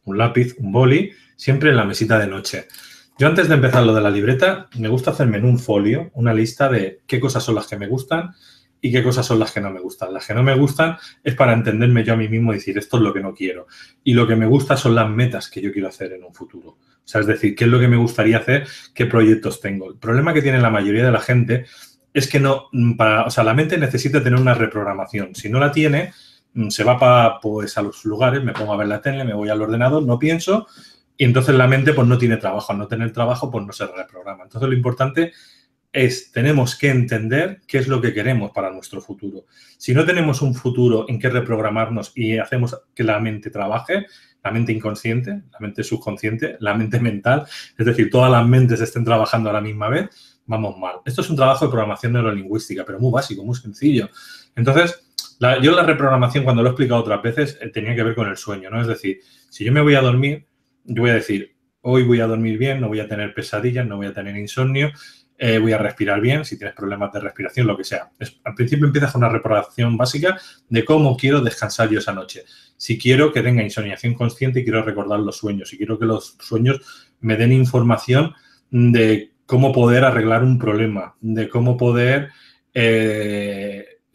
un lápiz, un boli, siempre en la mesita de noche. Yo antes de empezar lo de la libreta, me gusta hacerme en un folio una lista de qué cosas son las que me gustan y qué cosas son las que no me gustan. Las que no me gustan es para entenderme yo a mí mismo y decir esto es lo que no quiero. Y lo que me gusta son las metas que yo quiero hacer en un futuro. O sea, es decir, qué es lo que me gustaría hacer, qué proyectos tengo. El problema que tiene la mayoría de la gente es que no, o sea, la mente necesita tener una reprogramación. Si no la tiene, se va pues, a los lugares, me pongo a ver la tele, me voy al ordenador, no pienso y entonces la mente pues no tiene trabajo. Al no tener trabajo, pues no se reprograma. Entonces lo importante es, tenemos que entender qué es lo que queremos para nuestro futuro. Si no tenemos un futuro en que reprogramarnos y hacemos que la mente trabaje, la mente inconsciente, la mente subconsciente, la mente mental, es decir, todas las mentes estén trabajando a la misma vez, vamos mal. Esto es un trabajo de programación neurolingüística, pero muy básico, muy sencillo. Entonces, yo la reprogramación, cuando lo he explicado otras veces, tenía que ver con el sueño, ¿no? Es decir, si yo me voy a dormir, yo voy a decir, hoy voy a dormir bien, no voy a tener pesadillas, no voy a tener insomnio, voy a respirar bien, si tienes problemas de respiración, lo que sea. Al principio empiezas con una reprogramación básica de cómo quiero descansar yo esa noche. Si quiero que tenga insomniación consciente y quiero recordar los sueños, si quiero que los sueños me den información de cómo poder arreglar un problema, de cómo poder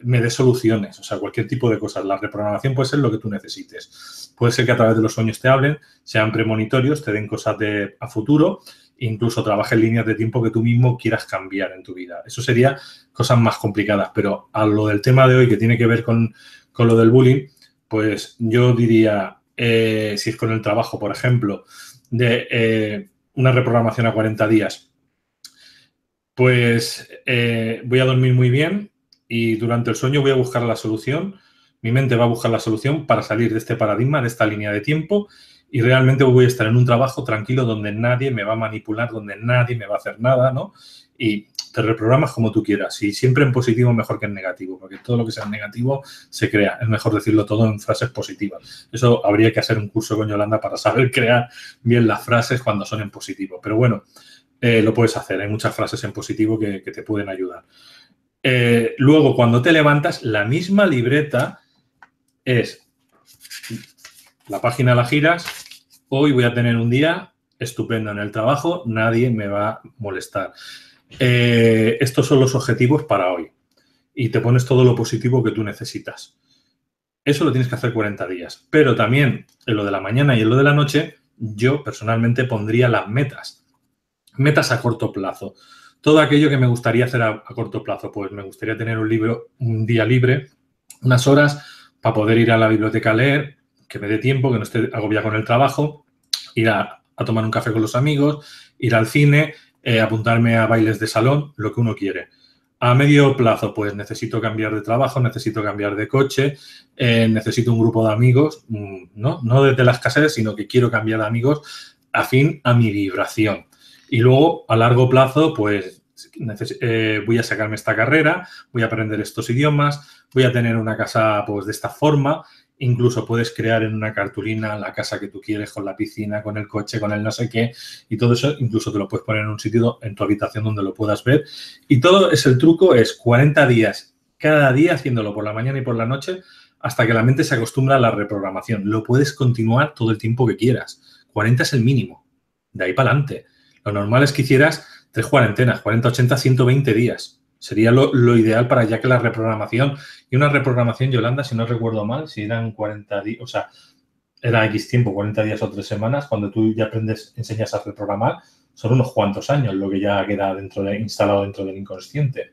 me dé soluciones, o sea, cualquier tipo de cosas. La reprogramación puede ser lo que tú necesites. Puede ser que a través de los sueños te hablen, sean premonitorios, te den cosas a futuro, incluso trabajes líneas de tiempo que tú mismo quieras cambiar en tu vida. Eso sería cosas más complicadas, pero a lo del tema de hoy que tiene que ver con lo del bullying, pues yo diría, si es con el trabajo, por ejemplo, de una reprogramación a 40 días, pues voy a dormir muy bien y durante el sueño voy a buscar la solución. Mi mente va a buscar la solución para salir de este paradigma, de esta línea de tiempo, y realmente voy a estar en un trabajo tranquilo donde nadie me va a manipular, donde nadie me va a hacer nada, ¿no? Y te reprogramas como tú quieras. Y siempre en positivo mejor que en negativo, porque todo lo que sea en negativo se crea. Es mejor decirlo todo en frases positivas. Eso habría que hacer un curso con Yolanda para saber crear bien las frases cuando son en positivo. Pero bueno, lo puedes hacer. Hay muchas frases en positivo que te pueden ayudar. Luego, cuando te levantas, la misma libreta es... La página la giras, hoy voy a tener un día estupendo en el trabajo, nadie me va a molestar. Estos son los objetivos para hoy. Y te pones todo lo positivo que tú necesitas. Eso lo tienes que hacer 40 días. Pero también en lo de la mañana y en lo de la noche, yo personalmente pondría las metas. Metas a corto plazo. Todo aquello que me gustaría hacer a corto plazo. Pues me gustaría tener un día libre, unas horas, para poder ir a la biblioteca a leer, que me dé tiempo, que no esté agobiado con el trabajo, ir a tomar un café con los amigos, ir al cine, apuntarme a bailes de salón, lo que uno quiere. A medio plazo, pues necesito cambiar de trabajo, necesito cambiar de coche, necesito un grupo de amigos, no desde la escasez, sino que quiero cambiar de amigos afín a mi vibración. Y luego, a largo plazo, pues voy a sacarme esta carrera, voy a aprender estos idiomas, voy a tener una casa pues de esta forma. Incluso puedes crear en una cartulina la casa que tú quieres, con la piscina, con el coche, con el no sé qué, y todo eso incluso te lo puedes poner en un sitio, en tu habitación, donde lo puedas ver. Y todo el truco es 40 días, cada día haciéndolo por la mañana y por la noche, hasta que la mente se acostumbra a la reprogramación. Lo puedes continuar todo el tiempo que quieras. 40 es el mínimo. De ahí para adelante. Lo normal es que hicieras 3 cuarentenas, 40, 80, 120 días. Sería lo ideal para ya que la reprogramación, y una reprogramación, Yolanda, si no recuerdo mal, si eran 40 días, o sea, era X tiempo, 40 días o 3 semanas, cuando tú ya enseñas a reprogramar, son unos cuantos años lo que ya queda instalado dentro del inconsciente.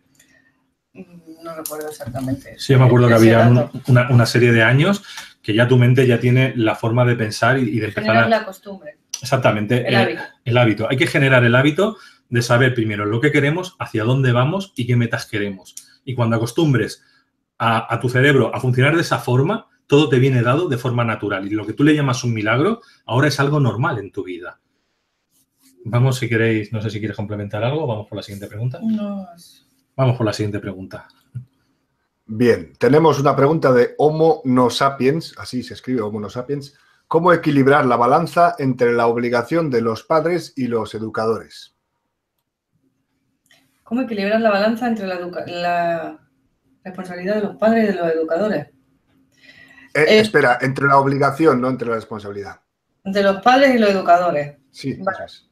No recuerdo exactamente. Sí, yo me acuerdo que había una serie de años que ya tu mente ya tiene la forma de pensar y de empezar generar la costumbre. Exactamente, el hábito. Hay que generar el hábito de saber primero lo que queremos, hacia dónde vamos y qué metas queremos. Y cuando acostumbres a tu cerebro a funcionar de esa forma, todo te viene dado de forma natural. Y lo que tú le llamas un milagro, ahora es algo normal en tu vida. Vamos, si queréis, no sé si quieres complementar algo, vamos por la siguiente pregunta. No. Vamos por la siguiente pregunta. Bien, tenemos una pregunta de Homo no sapiens, así se escribe Homo no sapiens. ¿Cómo equilibrar la balanza entre la obligación de los padres y los educadores? ¿Cómo equilibrar la balanza entre la responsabilidad de los padres y de los educadores? Espera, entre la obligación, no entre la responsabilidad. De los padres y los educadores. Sí, vale. Eso es.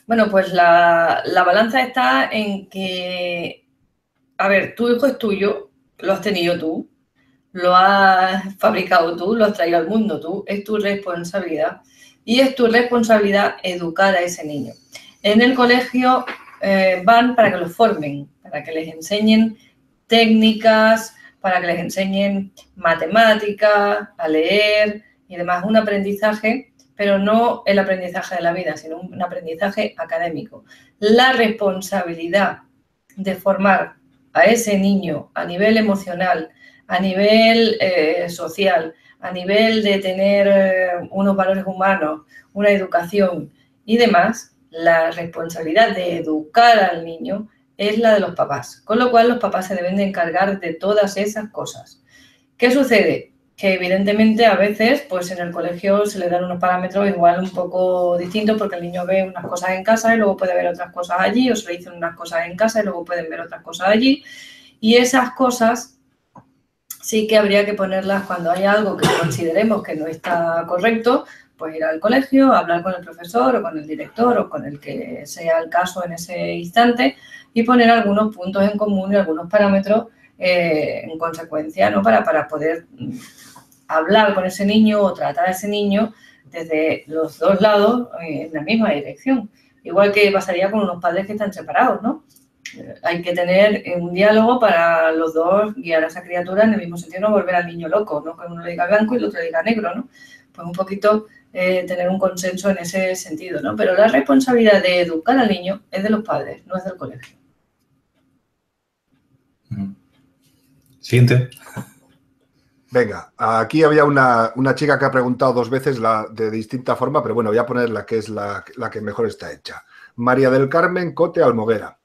Bueno, pues la balanza está en que, a ver, tu hijo es tuyo, lo has tenido tú, lo has fabricado tú, lo has traído al mundo tú, es tu responsabilidad. Y es tu responsabilidad educar a ese niño. En el colegio van para que los formen, para que les enseñen técnicas, para que les enseñen matemáticas, a leer y demás, un aprendizaje, pero no el aprendizaje de la vida, sino un aprendizaje académico. La responsabilidad de formar a ese niño a nivel emocional, a nivel social, a nivel de tener unos valores humanos, una educación y demás, la responsabilidad de educar al niño es la de los papás. Con lo cual, los papás se deben de encargar de todas esas cosas. ¿Qué sucede? Que evidentemente a veces pues en el colegio se le dan unos parámetros igual un poco distintos porque el niño ve unas cosas en casa y luego puede ver otras cosas allí, o se le dicen unas cosas en casa y luego pueden ver otras cosas allí. Y esas cosas sí que habría que ponerlas cuando hay algo que consideremos que no está correcto, pues ir al colegio, hablar con el profesor o con el director o con el que sea el caso en ese instante y poner algunos puntos en común y algunos parámetros en consecuencia, ¿no? Para poder hablar con ese niño o tratar a ese niño desde los dos lados en la misma dirección. Igual que pasaría con unos padres que están separados, ¿no? Hay que tener un diálogo para los dos guiar a esa criatura en el mismo sentido, no volver al niño loco, ¿no? Que uno le diga blanco y el otro le diga negro, ¿no? Pues un poquito tener un consenso en ese sentido, ¿no? Pero la responsabilidad de educar al niño es de los padres, no es del colegio. Siguiente. Venga, aquí había una chica que ha preguntado 2 veces de distinta forma, pero bueno, voy a poner la que es la que mejor está hecha. María del Carmen Cote Almoguera.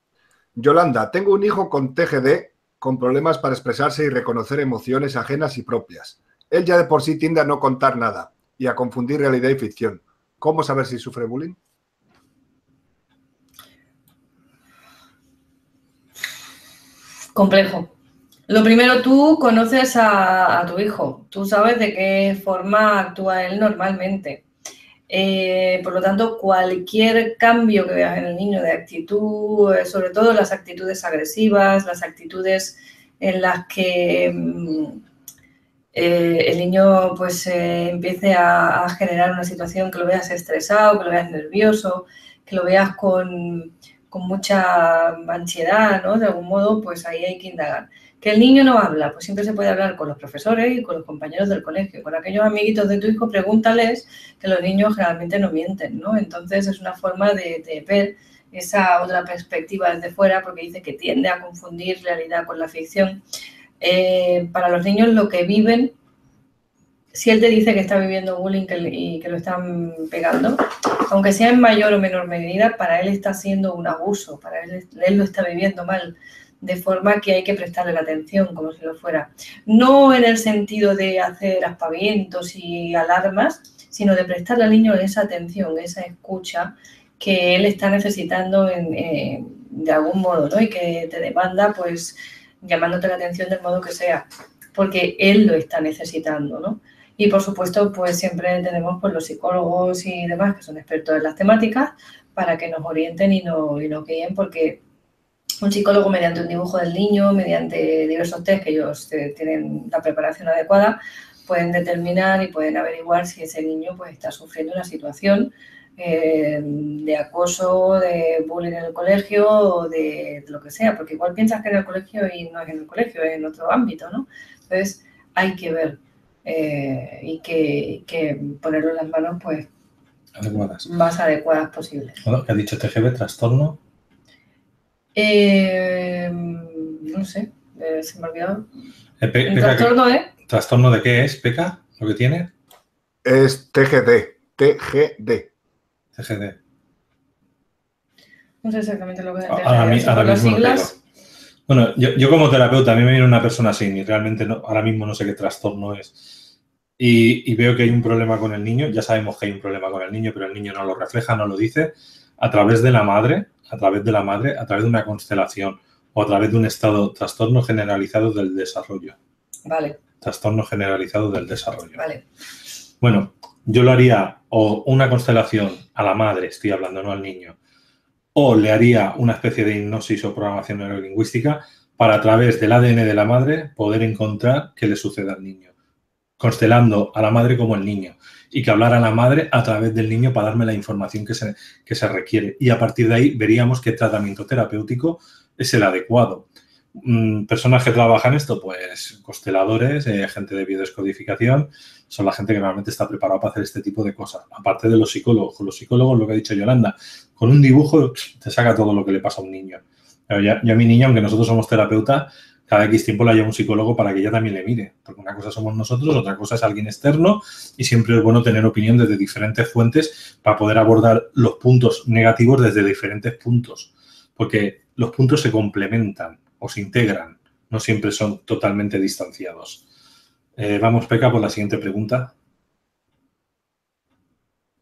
Yolanda, tengo un hijo con TGD, con problemas para expresarse y reconocer emociones ajenas y propias. Él ya de por sí tiende a no contar nada y a confundir realidad y ficción. ¿Cómo saber si sufre bullying? Complejo. Lo primero, tú conoces a tu hijo, tú sabes de qué forma actúa él normalmente. Por lo tanto, cualquier cambio que veas en el niño de actitud, sobre todo las actitudes agresivas, las actitudes en las que el niño pues empiece a generar una situación que lo veas estresado, que lo veas nervioso, que lo veas con mucha ansiedad, ¿no? De algún modo, pues ahí hay que indagar. Que el niño no habla, pues siempre se puede hablar con los profesores y con los compañeros del colegio. Con aquellos amiguitos de tu hijo, pregúntales, que los niños generalmente no mienten, ¿no? Entonces es una forma de ver esa otra perspectiva desde fuera, porque dice que tiende a confundir realidad con la ficción. Para los niños lo que viven, si él te dice que está viviendo bullying y que lo están pegando, aunque sea en mayor o menor medida, para él está siendo un abuso, para él lo está viviendo mal, de forma que hay que prestarle la atención como si lo fuera. No en el sentido de hacer aspavientos y alarmas, sino de prestarle al niño esa atención, esa escucha que él está necesitando de algún modo, ¿no? Y que te demanda, pues, llamándote la atención del modo que sea, porque él lo está necesitando, ¿no? Y, por supuesto, pues siempre tenemos pues, los psicólogos y demás que son expertos en las temáticas para que nos orienten y nos guíen, porque un psicólogo, mediante un dibujo del niño, mediante diversos test que ellos tienen la preparación adecuada, pueden determinar y pueden averiguar si ese niño pues, está sufriendo una situación de acoso, de bullying en el colegio o de lo que sea, porque igual piensas que en el colegio y no es en el colegio, es en otro ámbito, ¿no? Entonces, hay que ver y que ponerlo en las manos pues más adecuadas posibles. Bueno, ¿qué ha dicho TGB? ¿Trastorno? No sé, se me ha olvidado. ¿El trastorno de? ¿Trastorno de qué es, Peca? ¿Lo que tiene? Es TGD. TGD. TGD. No sé exactamente lo que es el TGD. Ahora mismo no tengo. Bueno, yo como terapeuta, a mí me viene una persona así y realmente no, ahora mismo no sé qué trastorno es. Y veo que hay un problema con el niño. Ya sabemos que hay un problema con el niño, pero el niño no lo refleja, no lo dice. A través de la madre, a través de una constelación o a través de un trastorno generalizado del desarrollo. Vale. Trastorno generalizado del desarrollo. Vale. Bueno, yo lo haría o una constelación a la madre, estoy hablando, no al niño, o le haría una especie de hipnosis o programación neurolingüística para a través del ADN de la madre poder encontrar qué le sucede al niño, constelando a la madre como el niño y que hablara a la madre a través del niño para darme la información que se requiere. Y a partir de ahí veríamos qué tratamiento terapéutico es el adecuado. Personas que trabajan esto, pues consteladores, gente de biodescodificación, son la gente que realmente está preparada para hacer este tipo de cosas. Aparte de los psicólogos. Con los psicólogos, lo que ha dicho Yolanda, con un dibujo te saca todo lo que le pasa a un niño. Yo a mi niña, aunque nosotros somos terapeutas, cada X tiempo la lleva un psicólogo para que ella también le mire. Porque una cosa somos nosotros, otra cosa es alguien externo y siempre es bueno tener opinión desde diferentes fuentes para poder abordar los puntos negativos desde diferentes puntos. Porque los puntos se complementan o se integran, no siempre son totalmente distanciados. Vamos, Peca, por la siguiente pregunta.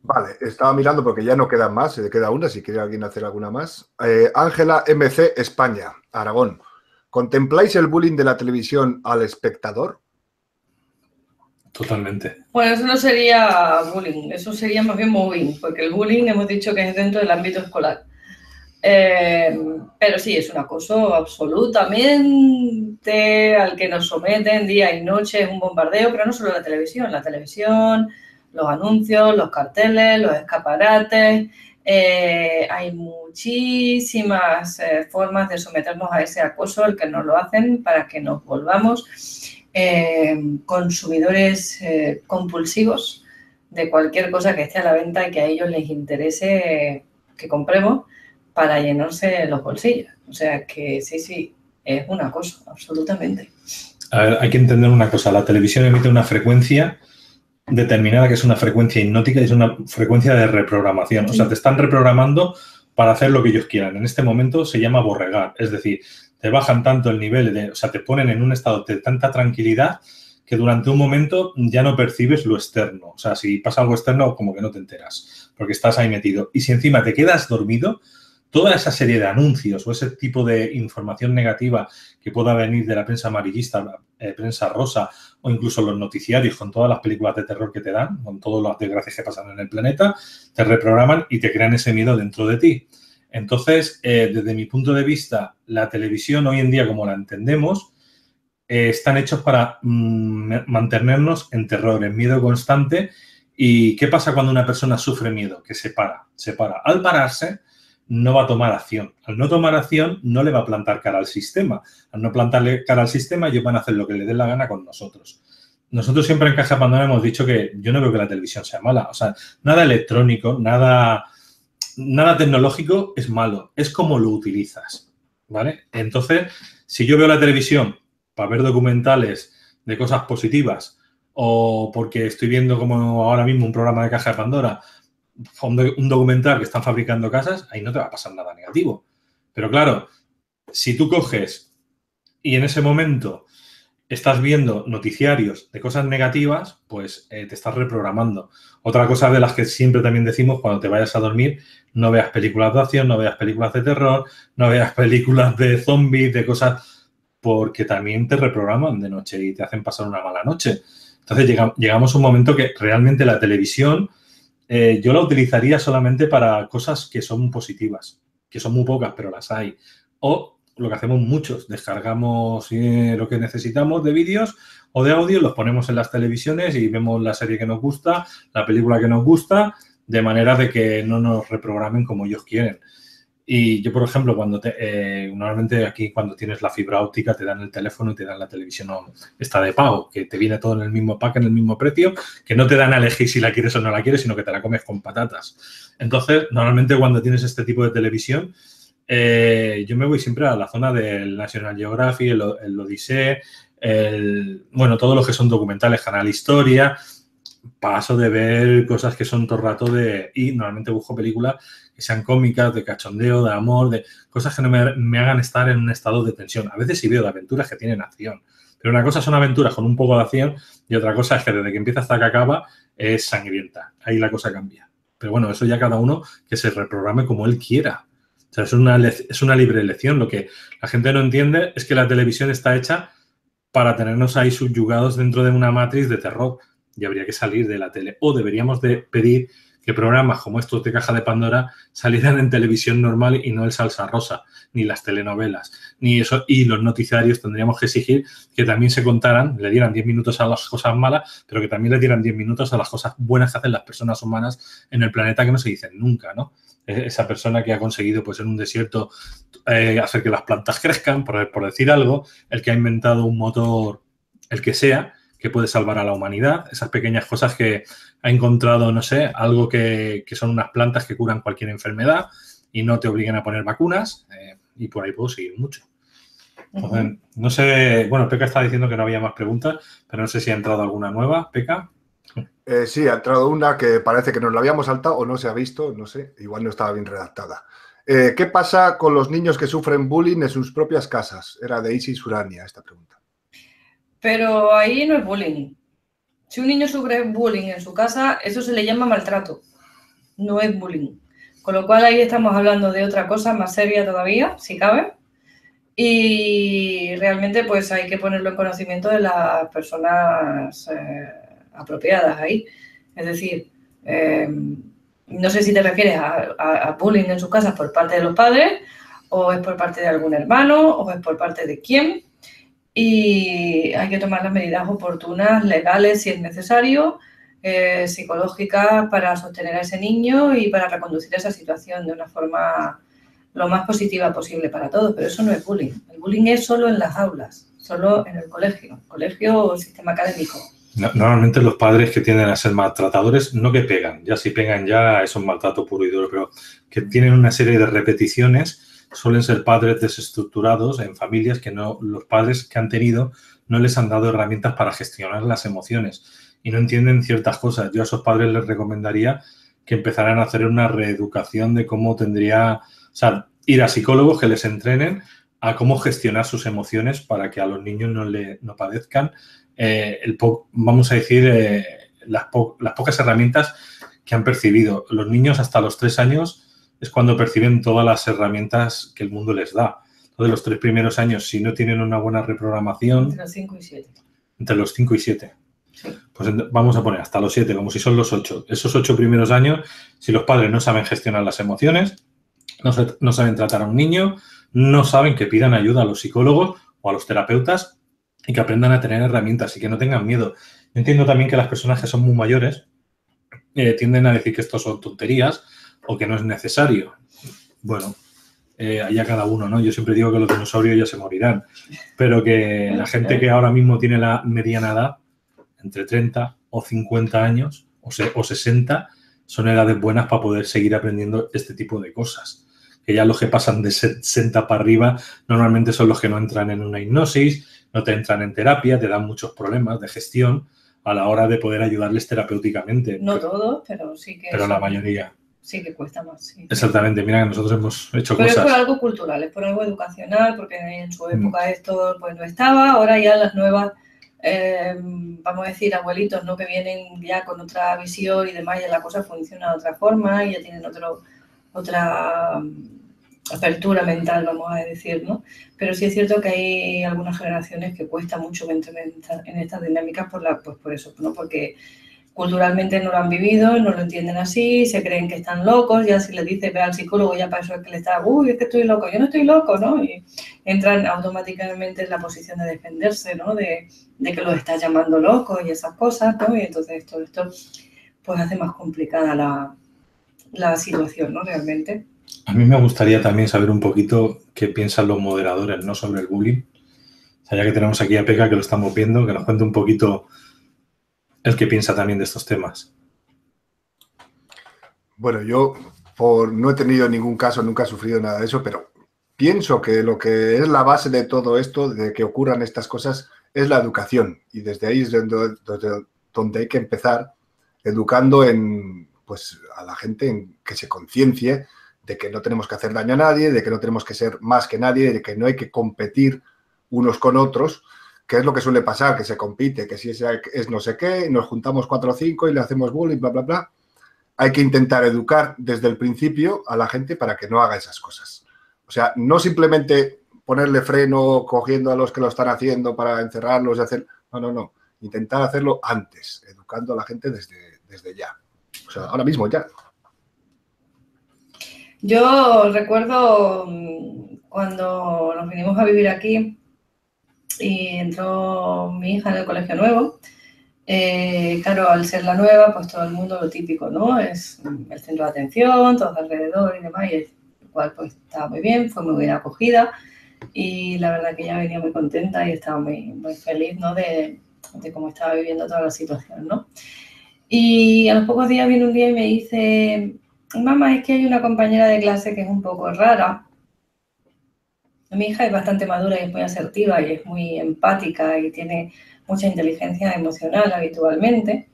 Vale, estaba mirando porque ya no quedan más, se le queda una, si quiere alguien hacer alguna más. Ángela MC España, Aragón. ¿Contempláis el bullying de la televisión al espectador? Totalmente. Bueno, eso no sería bullying, eso sería más bien mobbing, porque el bullying hemos dicho que es dentro del ámbito escolar. Pero sí, es un acoso absolutamente al que nos someten día y noche, es un bombardeo, pero no solo la televisión, los anuncios, los carteles, los escaparates. Hay muchísimas formas de someternos a ese acoso, el que nos lo hacen para que nos volvamos consumidores compulsivos de cualquier cosa que esté a la venta y que a ellos les interese que compremos para llenarse los bolsillos. O sea que sí, es un acoso, absolutamente. A ver, hay que entender una cosa. La televisión emite una frecuencia determinada que es una frecuencia hipnótica y es una frecuencia de reprogramación. O sea, te están reprogramando para hacer lo que ellos quieran. En este momento se llama borregar. Es decir, te bajan tanto el nivel, o sea, te ponen en un estado de tanta tranquilidad que durante un momento ya no percibes lo externo. O sea, si pasa algo externo, como que no te enteras, porque estás ahí metido. Y si encima te quedas dormido, toda esa serie de anuncios o ese tipo de información negativa que pueda venir de la prensa amarillista, prensa rosa o incluso los noticiarios con todas las películas de terror que te dan, con todas las desgracias que pasan en el planeta, te reprograman y te crean ese miedo dentro de ti. Entonces, desde mi punto de vista, la televisión hoy en día, como la entendemos, están hechos para mantenernos en terror, en miedo constante. ¿Y qué pasa cuando una persona sufre miedo? Que se para. Al pararse, no va a tomar acción. Al no tomar acción, no le va a plantar cara al sistema. Al no plantarle cara al sistema, ellos van a hacer lo que les dé la gana con nosotros. Nosotros siempre en Caja Pandora hemos dicho que yo no veo que la televisión sea mala. O sea, nada electrónico, nada tecnológico es malo. Es como lo utilizas, ¿vale? Entonces, si yo veo la televisión para ver documentales de cosas positivas o porque estoy viendo como ahora mismo un programa de Caja de Pandora, un documental que están fabricando casas, ahí no te va a pasar nada negativo. Pero claro, si tú coges y en ese momento estás viendo noticiarios de cosas negativas, pues te estás reprogramando. Otra cosa de las que siempre también decimos cuando te vayas a dormir, no veas películas de acción, no veas películas de terror, no veas películas de zombies, de cosas, porque también te reprograman de noche y te hacen pasar una mala noche. Entonces llegamos a un momento que realmente la televisión yo la utilizaría solamente para cosas que son positivas, que son muy pocas, pero las hay. O lo que hacemos muchos, descargamos lo que necesitamos de vídeos o de audio, los ponemos en las televisiones y vemos la serie que nos gusta, la película que nos gusta, de manera de que no nos reprogramen como ellos quieren. Y yo, por ejemplo, cuando normalmente aquí cuando tienes la fibra óptica te dan el teléfono y te dan la televisión esta de pago, que te viene todo en el mismo pack, en el mismo precio, que no te dan a elegir si la quieres o no la quieres, sino que te la comes con patatas. Entonces, normalmente cuando tienes este tipo de televisión, yo me voy siempre a la zona del National Geographic, el Odyssey, bueno, todos los que son documentales, Canal Historia. Paso de ver cosas que son todo el rato y normalmente busco películas que sean cómicas, de cachondeo, de amor, de cosas que no me hagan estar en un estado de tensión. A veces sí veo de aventuras que tienen acción, pero una cosa son aventuras con un poco de acción y otra cosa es que desde que empieza hasta que acaba es sangrienta. Ahí la cosa cambia. Pero bueno, eso ya cada uno que se reprograme como él quiera. O sea, es una libre elección. Lo que la gente no entiende es que la televisión está hecha para tenernos ahí subyugados dentro de una matriz de terror. Y habría que salir de la tele. O deberíamos de pedir que programas como estos de Caja de Pandora salieran en televisión normal y no el salsa rosa, ni las telenovelas, ni eso. Y los noticiarios tendríamos que exigir que también se contaran, le dieran 10 minutos a las cosas malas, pero que también le dieran 10 minutos a las cosas buenas que hacen las personas humanas en el planeta que no se dicen nunca, ¿no? Esa persona que ha conseguido, pues en un desierto, hacer que las plantas crezcan, por decir algo, el que ha inventado un motor, el que sea, que puede salvar a la humanidad, esas pequeñas cosas que ha encontrado, no sé, algo que son unas plantas que curan cualquier enfermedad y no te obligan a poner vacunas y por ahí puedo seguir mucho. Entonces, no sé, bueno, Peca está diciendo que no había más preguntas, pero no sé si ha entrado alguna nueva, Peca. Sí, ha entrado una que parece que nos la habíamos saltado o no se ha visto, no sé, igual no estaba bien redactada. ¿Qué pasa con los niños que sufren bullying en sus propias casas? Era de Isis Urania esta pregunta. Pero ahí no es bullying. Si un niño sufre bullying en su casa, eso se le llama maltrato. No es bullying. Con lo cual ahí estamos hablando de otra cosa más seria todavía, si cabe. Y realmente pues hay que ponerlo en conocimiento de las personas apropiadas ahí. Es decir, no sé si te refieres a bullying en su casa por parte de los padres, o es por parte de algún hermano, o es por parte de quién. Y hay que tomar las medidas oportunas, legales, si es necesario, psicológicas para sostener a ese niño y para reconducir esa situación de una forma lo más positiva posible para todos. Pero eso no es bullying. El bullying es solo en las aulas, solo en el colegio o sistema académico. Normalmente los padres que tienden a ser maltratadores, no que pegan, ya si pegan ya es un maltrato puro y duro, pero que tienen una serie de repeticiones. Suelen ser padres desestructurados en familias que los padres que han tenido no les han dado herramientas para gestionar las emociones y no entienden ciertas cosas. Yo a esos padres les recomendaría que empezaran a hacer una reeducación de cómo ir a psicólogos que les entrenen a cómo gestionar sus emociones para que a los niños no padezcan vamos a decir, las pocas herramientas que han percibido. Los niños hasta los 3 años es cuando perciben todas las herramientas que el mundo les da. Entonces, los 3 primeros años, si no tienen una buena reprogramación... Entre los 5 y 7. Entre los 5 y 7. Sí. Pues vamos a poner hasta los 7, como si son los 8. Esos 8 primeros años, si los padres no saben gestionar las emociones, no saben tratar a un niño, no saben que pidan ayuda a los psicólogos o a los terapeutas y que aprendan a tener herramientas y que no tengan miedo. Yo entiendo también que las personas que son muy mayores tienden a decir que esto son tonterías o que no es necesario. bueno, allá cada uno, ¿no? Yo siempre digo que los dinosaurios ya se morirán, pero que la gente que ahora mismo tiene la mediana edad, entre 30 o 50 años o 60, son edades buenas para poder seguir aprendiendo este tipo de cosas. Que ya los que pasan de 60 para arriba normalmente son los que no entran en una hipnosis, no te entran en terapia, te dan muchos problemas de gestión a la hora de poder ayudarles terapéuticamente. No todos, pero sí que... Pero la mayoría. Sí que cuesta más, sí. Exactamente, mira que nosotros hemos hecho pero cosas. Pero es por algo cultural, es por algo educacional, porque en su época esto pues no estaba, ahora ya las nuevas, vamos a decir, abuelitos, ¿no? Que vienen ya con otra visión y demás, ya la cosa funciona de otra forma y ya tienen otra apertura mental, vamos a decir, ¿no? Pero sí es cierto que hay algunas generaciones que cuesta mucho entrar en estas dinámicas por eso, ¿no? Porque culturalmente no lo han vivido, no lo entienden así, se creen que están locos, ya si les dices ve al psicólogo ya para eso es que le está, es que estoy loco, yo no estoy loco, ¿no? Y entran automáticamente en la posición de defenderse, ¿no? De que los estás llamando locos y esas cosas, ¿no? Y entonces todo esto pues hace más complicada la situación, ¿no? Realmente. A mí me gustaría también saber un poquito qué piensan los moderadores, ¿no? Sobre el bullying. O sea, ya que tenemos aquí a Pekka, que lo estamos viendo, que nos cuente un poquito el que piensa también de estos temas. Bueno, yo no he tenido ningún caso, nunca he sufrido nada de eso, pero pienso que lo que es la base de todo esto, de que ocurran estas cosas, es la educación. Y desde ahí es donde hay que empezar, educando a la gente en que se conciencie de que no tenemos que hacer daño a nadie, de que no tenemos que ser más que nadie, de que no hay que competir unos con otros, que es lo que suele pasar, que se compite, que si es no sé qué, nos juntamos 4 o 5 y le hacemos bullying, bla, bla, bla. Hay que intentar educar desde el principio a la gente para que no haga esas cosas. O sea, no simplemente ponerle freno cogiendo a los que lo están haciendo para encerrarlos y hacer... No. Intentar hacerlo antes, educando a la gente desde ya. O sea, ahora mismo ya. Yo recuerdo cuando nos vinimos a vivir aquí y entró mi hija en el colegio nuevo. Claro, al ser la nueva, pues todo el mundo lo típico, ¿no? Es el centro de atención, todos alrededor y demás, y el cual pues estaba muy bien, fue muy bien acogida y la verdad que ella venía muy contenta y estaba muy, muy feliz, ¿no? De cómo estaba viviendo toda la situación, ¿no? Y a los pocos días viene un día y me dice, mamá, es que hay una compañera de clase que es un poco rara. Mi hija es bastante madura y es muy asertiva y es muy empática y tiene mucha inteligencia emocional habitualmente.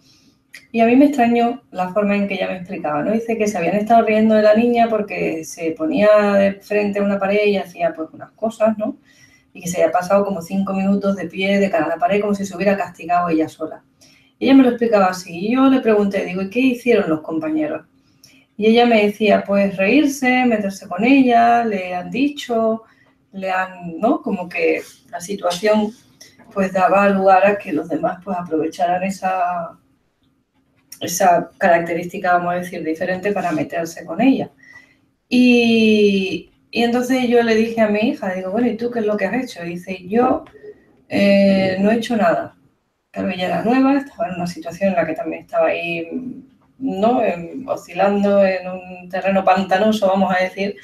Y a mí me extrañó la forma en que ella me explicaba, ¿no? Dice que se habían estado riendo de la niña porque se ponía de frente a una pared y hacía pues unas cosas, ¿no? Y que se había pasado como 5 minutos de pie de cara a la pared como si se hubiera castigado ella sola. Y ella me lo explicaba así y yo le pregunté, digo, ¿y qué hicieron los compañeros? Y ella me decía, pues reírse, meterse con ella, le han dicho, ¿no? Como que la situación pues daba lugar a que los demás pues aprovecharan esa característica, vamos a decir, diferente para meterse con ella. Y entonces yo le dije a mi hija, digo, bueno, ¿y tú qué es lo que has hecho? Y dice, yo no he hecho nada. Claro, ella era nueva, estaba en una situación en la que también estaba ahí, ¿no? Oscilando en un terreno pantanoso, vamos a decir,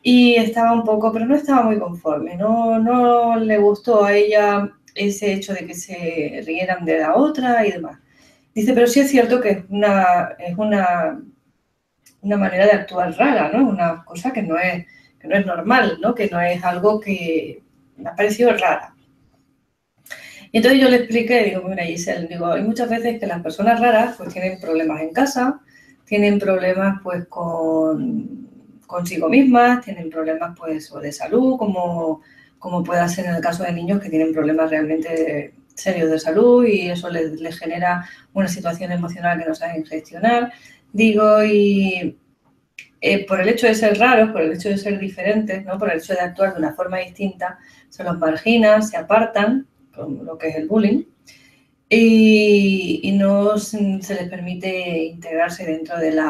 y estaba un poco, pero no estaba muy conforme, no le gustó a ella ese hecho de que se rieran de la otra y demás. Dice, pero sí es cierto que es una manera de actuar rara, ¿no? Una cosa que no es normal, ¿no? Que no es algo que me ha parecido rara. Y entonces yo le expliqué, digo, mira, Giselle, digo, hay muchas veces que las personas raras pues tienen problemas en casa, tienen problemas pues consigo mismas, tienen problemas pues o de salud, como pueda ser en el caso de niños que tienen problemas realmente serios de salud y eso les genera una situación emocional que no saben gestionar. Digo, y por el hecho de ser raros, por el hecho de ser diferentes, ¿no? Por el hecho de actuar de una forma distinta, se los margina, se apartan, con lo que es el bullying, y no se les permite integrarse dentro del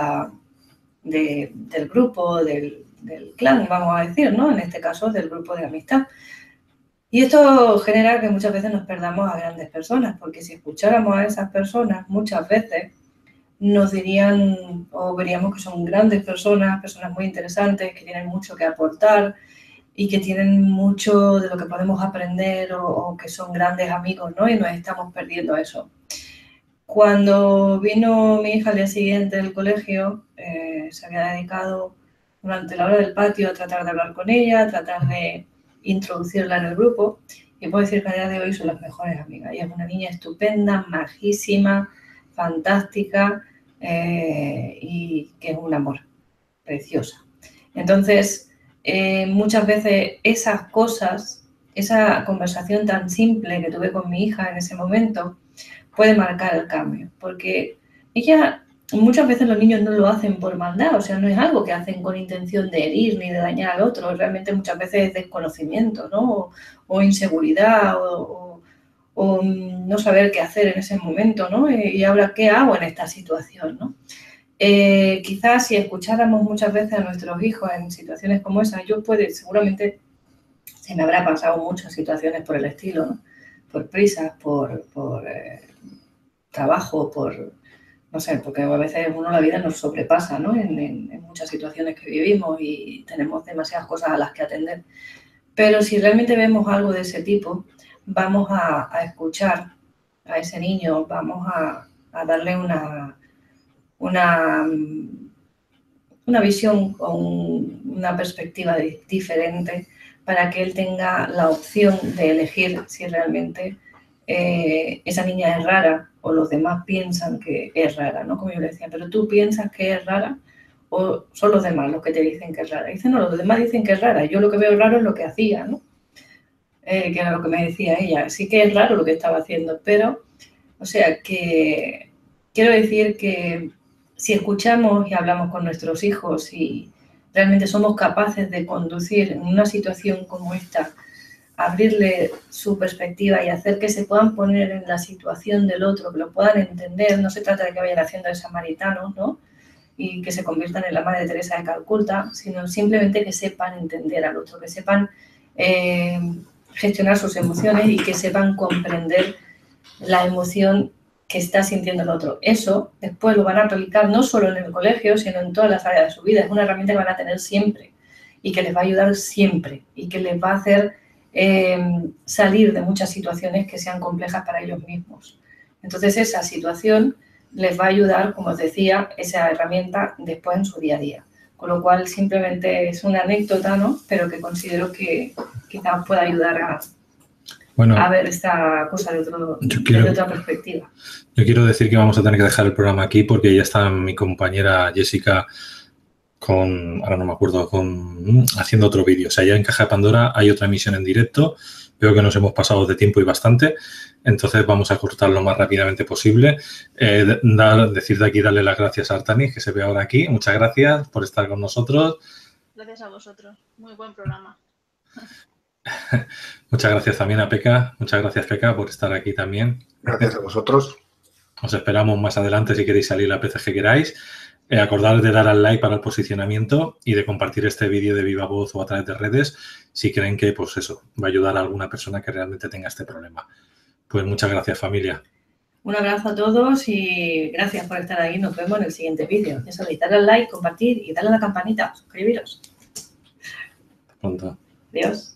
grupo, del clan, vamos a decir, ¿no? En este caso, del grupo de amistad. Y esto genera que muchas veces nos perdamos a grandes personas, porque si escucháramos a esas personas, muchas veces nos dirían o veríamos que son grandes personas, personas muy interesantes, que tienen mucho que aportar y que tienen mucho de lo que podemos aprender o que son grandes amigos, ¿no? Y nos estamos perdiendo eso. Cuando vino mi hija al día siguiente del colegio, se había dedicado durante la hora del patio a tratar de hablar con ella, a tratar de introducirla en el grupo, y puedo decir que a día de hoy son las mejores amigas. Ella es una niña estupenda, majísima, fantástica y que es un amor, preciosa. Entonces, muchas veces esas cosas, esa conversación tan simple que tuve con mi hija en ese momento, puede marcar el cambio, porque ella, muchas veces los niños no lo hacen por maldad, o sea, no es algo que hacen con intención de herir ni de dañar al otro, realmente muchas veces es desconocimiento, ¿no? O inseguridad, o no saber qué hacer en ese momento, ¿no? Y ahora, ¿qué hago en esta situación, ¿no? Quizás si escucháramos muchas veces a nuestros hijos en situaciones como esa, seguramente se me habrá pasado muchas situaciones por el estilo, ¿no? Por prisas, por trabajo, no sé, porque a veces la vida nos sobrepasa, ¿no? En muchas situaciones que vivimos y tenemos demasiadas cosas a las que atender. Pero si realmente vemos algo de ese tipo, vamos a escuchar a ese niño, vamos a darle una visión o una perspectiva diferente para que él tenga la opción de elegir si realmente esa niña es rara o los demás piensan que es rara, ¿no? Como yo le decía, pero tú piensas que es rara o son los demás los que te dicen que es rara. Y dice, no, los demás dicen que es rara. Yo lo que veo raro es lo que hacía, ¿no? Que era lo que me decía ella. Sí que es raro lo que estaba haciendo, pero, o sea, que quiero decir que si escuchamos y hablamos con nuestros hijos y realmente somos capaces de conducir en una situación como esta, abrirle su perspectiva y hacer que se puedan poner en la situación del otro, que lo puedan entender, no se trata de que vayan haciendo de samaritanos, ¿no? Y que se conviertan en la Madre Teresa de Calcuta, sino simplemente que sepan entender al otro, que sepan gestionar sus emociones y que sepan comprender la emoción que está sintiendo el otro. Eso después lo van a aplicar no solo en el colegio, sino en todas las áreas de su vida. Es una herramienta que van a tener siempre y que les va a ayudar siempre y que les va a hacer salir de muchas situaciones que sean complejas para ellos mismos. Entonces, esa situación les va a ayudar, como os decía, esa herramienta después en su día a día. Con lo cual, simplemente es una anécdota, ¿no? Pero que considero que quizás pueda ayudar a ver esta cosa de otra perspectiva. Yo quiero decir que vamos a tener que dejar el programa aquí porque ya está mi compañera Jessica ahora no me acuerdo, haciendo otro vídeo. O sea, ya en Caja de Pandora hay otra emisión en directo. Veo que nos hemos pasado de tiempo y bastante. Entonces vamos a cortar lo más rápidamente posible. Decir de aquí, darle las gracias a Artanis, que se ve ahora aquí. Muchas gracias por estar con nosotros. Gracias a vosotros. Muy buen programa. Muchas gracias también a Peka. Muchas gracias, Peka, por estar aquí también. Gracias a vosotros. Os esperamos más adelante si queréis salir las veces que queráis. Acordaros de dar al like para el posicionamiento y de compartir este vídeo de viva voz o a través de redes si creen que, pues eso, va a ayudar a alguna persona que realmente tenga este problema. Pues muchas gracias, familia. Un abrazo a todos y gracias por estar ahí. Nos vemos en el siguiente vídeo. Ya sabéis, darle al like, compartir y darle a la campanita. Suscribiros. Hasta pronto. Adiós.